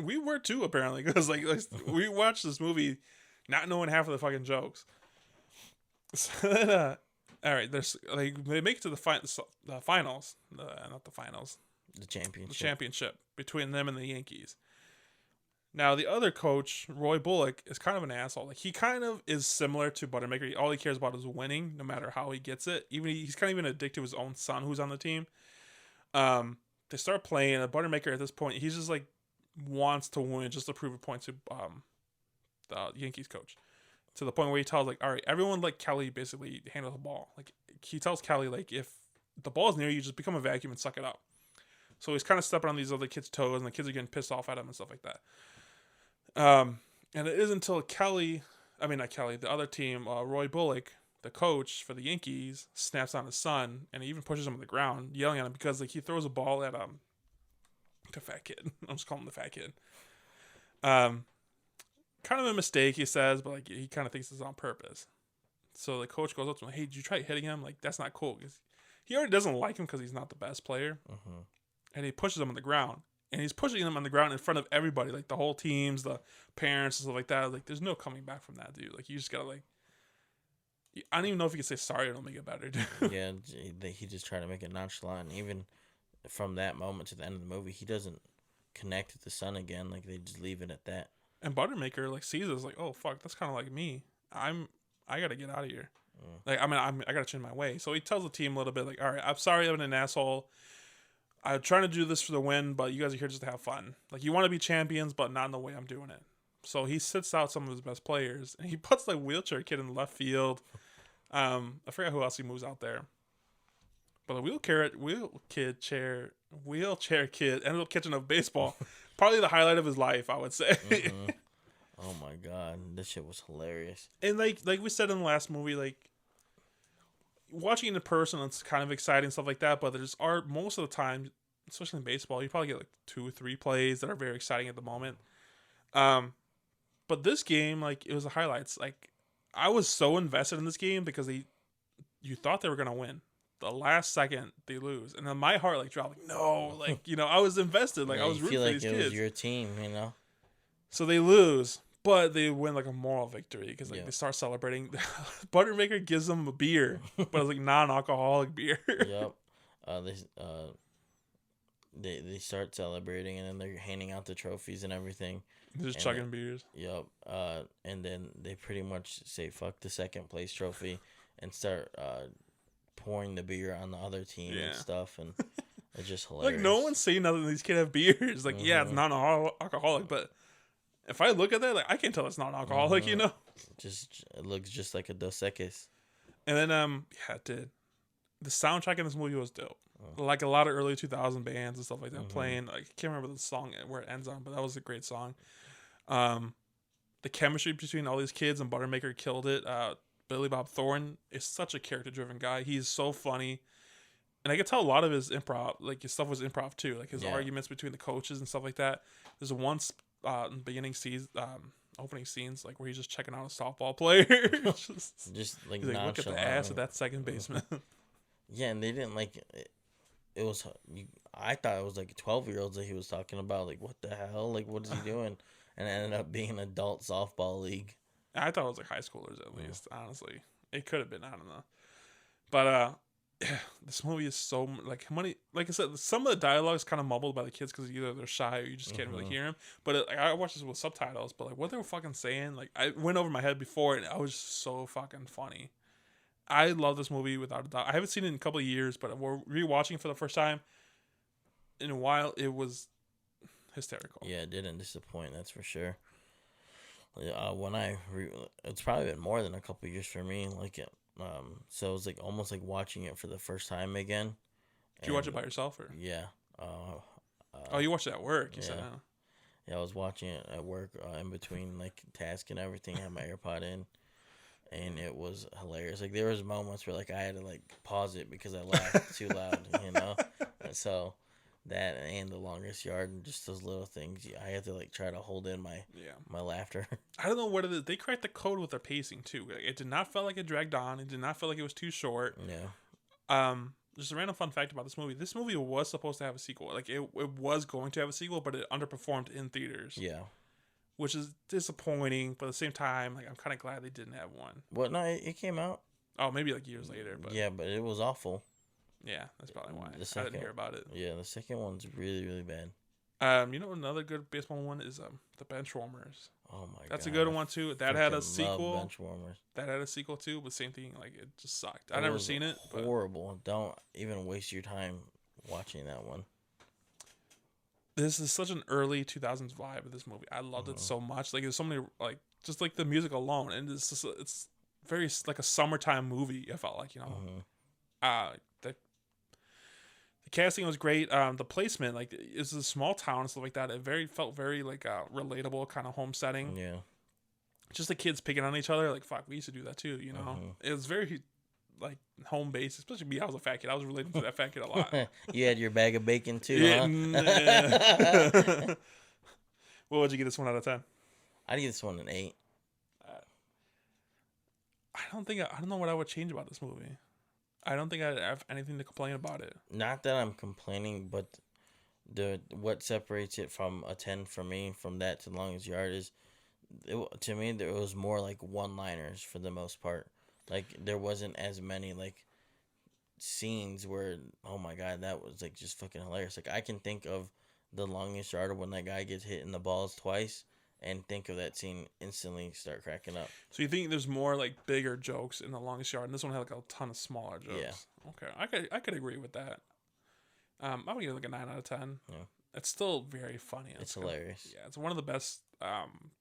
We were too, apparently, because like we watched this movie not knowing half of the fucking jokes. So then, all right, they make it to the finals, not the finals, the championship. The championship between them and the Yankees. Now the other coach, Roy Bullock, is kind of an asshole. Like, he kind of is similar to Buttermaker. All he cares about is winning, no matter how he gets it. He's kind of even addicted to his own son, who's on the team. They start playing, and Buttermaker at this point, he's just like wants to win just to prove a point to the Yankees coach. To the point where he tells, like, all right, everyone let Kelly basically handle the ball. Like, he tells Kelly, like, if the ball's near you, just become a vacuum and suck it up. So he's kind of stepping on these other kids' toes, and the kids are getting pissed off at him and stuff like that. And it isn't until the other team, Roy Bullock, the coach for the Yankees, snaps on his son, and he even pushes him on the ground, yelling at him because, like, he throws a ball at the fat kid. I'm just calling him the fat kid. Kind of a mistake, he says, but like he kind of thinks it's on purpose. So the coach goes up to him, hey, did you try hitting him? Like, that's not cool. He already doesn't like him because he's not the best player. And he pushes him on the ground. And he's pushing him on the ground in front of everybody, like the whole teams, the parents, and stuff like that. Like, there's no coming back from that, dude. Like, you just gotta, like, I don't even know if you can say sorry or it'll make it better, dude. Yeah, he just tried to make it nonchalant. Even from that moment to the end of the movie, he doesn't connect with the son again. Like, they just leave it at that. And Buttermaker, like, sees us, like, oh, fuck, that's kind of like me. I gotta get out of here. Like, I gotta change my way. So he tells the team a little bit, like, all right, I'm sorry I'm an asshole. I'm trying to do this for the win, but you guys are here just to have fun. Like, you want to be champions, but not in the way I'm doing it. So he sits out some of his best players, and he puts the wheelchair kid in the left field. I forgot who else he moves out there. But the wheelchair kid ended up catching a baseball. Probably the highlight of his life, I would say. Oh my god, this shit was hilarious. And like we said in the last movie, like, watching it in person, it's kind of exciting, stuff like that. But most of the time, especially in baseball, you probably get like 2 or 3 plays that are very exciting at the moment. But this game, like, it was the highlights. Like, I was so invested in this game because you thought they were gonna win. the last second they lose, and then my heart like dropped. Like, no, like I was invested. Like Yeah, I was you rooting feel for like these it kids. was your team, you know. So they lose, but they win like a moral victory because like Yeah. they start celebrating. Buttermaker gives them a beer, but it's like non-alcoholic beer. Yep. They they start celebrating, and then they're handing out the trophies and everything. Just And chugging beers. Yep. And then they pretty much say fuck the second place trophy and start pouring the beer on the other team and stuff, and it's just hilarious. Like no one's saying nothing. These kids have beers. Like yeah, it's non-alcoholic, but if I look at that, like I can't tell it's non-alcoholic. Just it looks just like a Dos Equis. And then yeah, it did. The soundtrack in this movie was dope. Like a lot of early 2000 bands and stuff like that playing. Like I can't remember the song where it ends on, but that was a great song. The chemistry between all these kids and Buttermaker killed it. Billy Bob Thornton is such a character-driven guy. He's so funny, and I could tell a lot of his improv, like his stuff was improv too. Like his arguments between the coaches and stuff like that. There's one beginning scenes, opening scenes, like where he's just checking out a softball player. just like he's like, look at the ass of that second baseman. Yeah, and they didn't like it. It was I thought it was like 12-year-olds that he was talking about. Like, what the hell? Like, what is he doing? And it ended up being an adult softball league. I thought it was like high schoolers at least. Honestly, it could have been. I don't know. But yeah, this movie is so like money. Like I said, some of the dialogue is kind of mumbled by the kids because either they're shy or you just can't really hear them. But like, I watched this with subtitles. But like what they were fucking saying, like I went over my head before, and I was so fucking funny. I love this movie without a doubt. I haven't seen it in a couple of years, but we're rewatching it for the first time in a while. It was hysterical. Yeah, it didn't disappoint. That's for sure. When it's probably been more than a couple of years for me. Like so it was like almost like watching it for the first time again. Did you watch it by yourself or? Yeah. Oh, you watched it at work. You said. Huh? Yeah, I was watching it at work in between like task and everything. I had my AirPod in. And it was hilarious. Like there was moments where like I had to like pause it because I laughed too loud, And so that and The Longest Yard and just those little things, I had to like try to hold in my laughter. I don't know what it is. They cracked the code with their pacing too. Like, it did not feel like it dragged on. It did not feel like it was too short. Yeah. Just a random fun fact about this movie. This movie was supposed to have a sequel. Like it was going to have a sequel, but it underperformed in theaters. Yeah. Which is disappointing, but at the same time, like I'm kind of glad they didn't have one. Well, no, it came out. Oh, maybe like years later, but yeah, but it was awful. Yeah, that's probably why I didn't hear about it. Yeah, the second one's really, really bad. Another good baseball one is the Benchwarmers. Oh my god, that's a good one too. That had a sequel. Benchwarmers. That had a sequel too, but same thing. Like it just sucked. I never seen it. Horrible. Don't even waste your time watching that one. This is such an early 2000s vibe of this movie. I loved it so much. Like there's so many like just like the music alone, and it's very like a summertime movie. I felt like the casting was great. The placement, like it's a small town and stuff like that. It felt very like relatable kind of home setting. Yeah, just the kids picking on each other. Like fuck, we used to do that too. It was very like home based, especially me. I was a fat kid. I was relating to that fat kid a lot. You had your bag of bacon too, huh? What would you give this 1 out of 10? I'd give this one an 8. I don't know what I would change about this movie. I don't think I'd have anything to complain about it. Not that I'm complaining, but what separates it from a 10 for me from that to Longest Yard is, to me, there was more like one-liners for the most part. Like there wasn't as many like scenes where, oh my god, that was like just fucking hilarious. Like I can think of The Longest Yard when that guy gets hit in the balls twice and think of that scene, instantly start cracking up. So you think there's more like bigger jokes in The Longest Yard, and this one had like a ton of smaller jokes. Yeah. Okay, I could agree with that. I would give it like a 9 out of 10. Yeah. It's still very funny. It's hilarious. Yeah, it's one of the best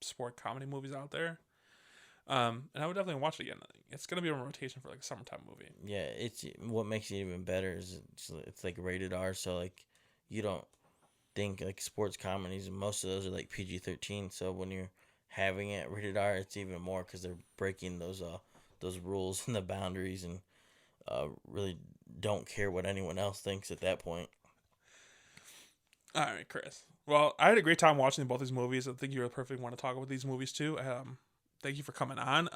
sport comedy movies out there. And I would definitely watch it again. It's gonna be on rotation for like a summertime movie. Yeah, it's what makes it even better is it's like rated R, so like you don't think like sports comedies, and most of those are like PG-13. So when you're having it rated R, it's even more because they're breaking those rules and the boundaries, and really don't care what anyone else thinks at that point. All right, Chris. Well, I had a great time watching both these movies. I think you're the perfect one to talk about these movies too. Thank you for coming on.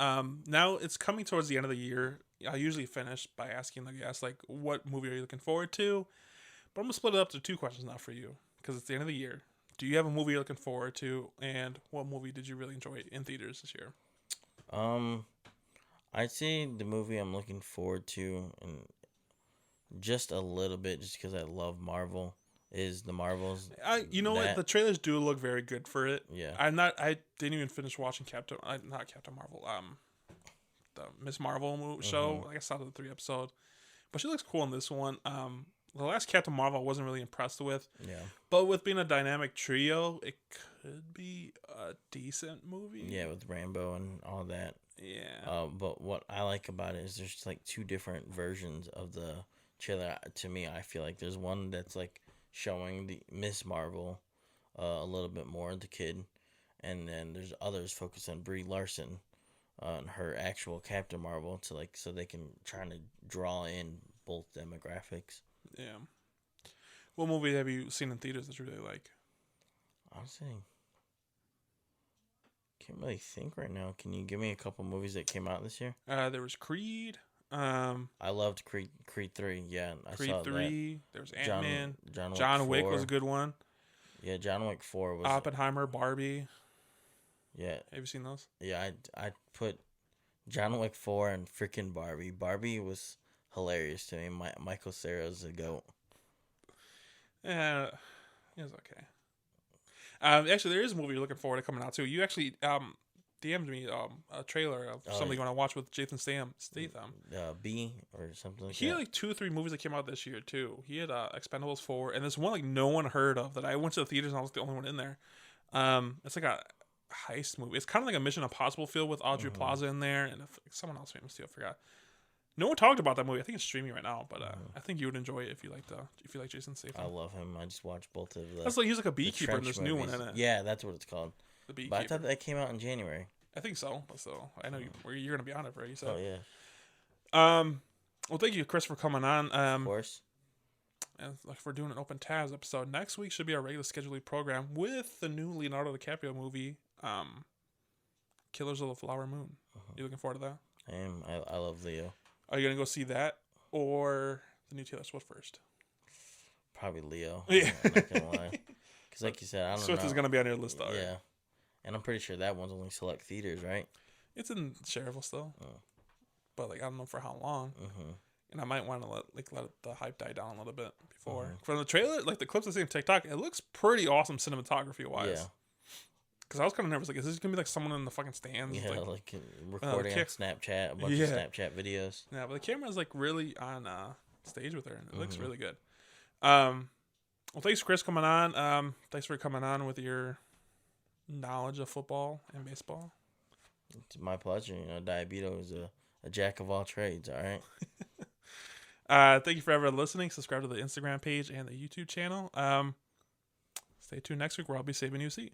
Now it's coming towards the end of the year. I usually finish by asking the guests, like, what movie are you looking forward to? But I'm going to split it up to 2 questions now for you, because it's the end of the year. Do you have a movie you're looking forward to, and what movie did you really enjoy in theaters this year? I'd say the movie I'm looking forward to, and just a little bit, just because I love Marvel, is the Marvels. You know what? The trailers do look very good for it. Yeah. I didn't even finish watching not Captain Marvel. The Miss Marvel show. Like I saw the 3 episode, but she looks cool in this one. The last Captain Marvel I wasn't really impressed with. Yeah. But with being a dynamic trio, it could be a decent movie. Yeah, with Rambo and all that. Yeah. But what I like about it is there's like 2 different versions of the trailer. To me, I feel like there's one that's like showing the Miss Marvel a little bit more, the kid, and then there's others focused on Brie Larson, on her actual Captain Marvel, to like so they can try to draw in both demographics. Yeah. What movie have you seen in theaters that you really like? I'm saying, can't really think right now. Can you give me a couple movies that came out this year? There was Creed. I loved Creed 3. Yeah, I Creed saw 3. There was Ant-Man. John Wick 4. was a good one. Yeah, John Wick 4 was. Oppenheimer, Barbie. Yeah. Have you seen those? Yeah, I put John Wick 4 and freaking Barbie. Barbie was hilarious to me. Michael Cera's a goat. Yeah, it was okay. Actually, there is a movie you're looking forward to coming out too. You actually DM'd me a trailer of something you want to watch with Jason Statham. B or something like he that. had like 2 or 3 movies that came out this year too. He had Expendables 4, and there's one like no one heard of that I went to the theaters and I was the only one in there. It's like a heist movie. It's kind of like a Mission Impossible feel with Audrey Plaza in there, and someone else famous too. I forgot. No one talked about that movie. I think it's streaming right now, but I think you would enjoy it if you like Jason Statham. I love him. I just watched both of them. That's like he's like a beekeeper in this new one, isn't it? Yeah, that's what it's called. The Beekeeper. But I thought that came out in January. I think so. So I know you're gonna be on it, right? So. Oh yeah. Well, thank you, Chris, for coming on. Of course. And like we're doing an Open Tabs episode next week, should be our regular scheduled program with the new Leonardo DiCaprio movie, Killers of the Flower Moon. You looking forward to that? I am. I love Leo. Are you gonna go see that or the new Taylor Swift first? Probably Leo. Yeah. I'm not gonna lie. Because like you said, I don't know. Swift is gonna be on your list, though. Yeah. Right? And I'm pretty sure that one's only select theaters, right? It's in Cherville still, but like I don't know for how long. And I might want to let the hype die down a little bit before. From the trailer, like the clips I see on TikTok, it looks pretty awesome cinematography wise. Yeah. Because I was kind of nervous. Like, is this gonna be like someone in the fucking stands? Yeah, like recording on Snapchat, a bunch of Snapchat videos. Yeah, but the camera's like really on stage with her, and it looks really good. Well, thanks, Chris, coming on. Thanks for coming on with your knowledge of football and baseball. It's my pleasure. You know, Diabeto is a jack of all trades. All right. Thank you for everyone listening. Subscribe to the Instagram page and the YouTube channel. Stay tuned next week where I'll be saving you a seat.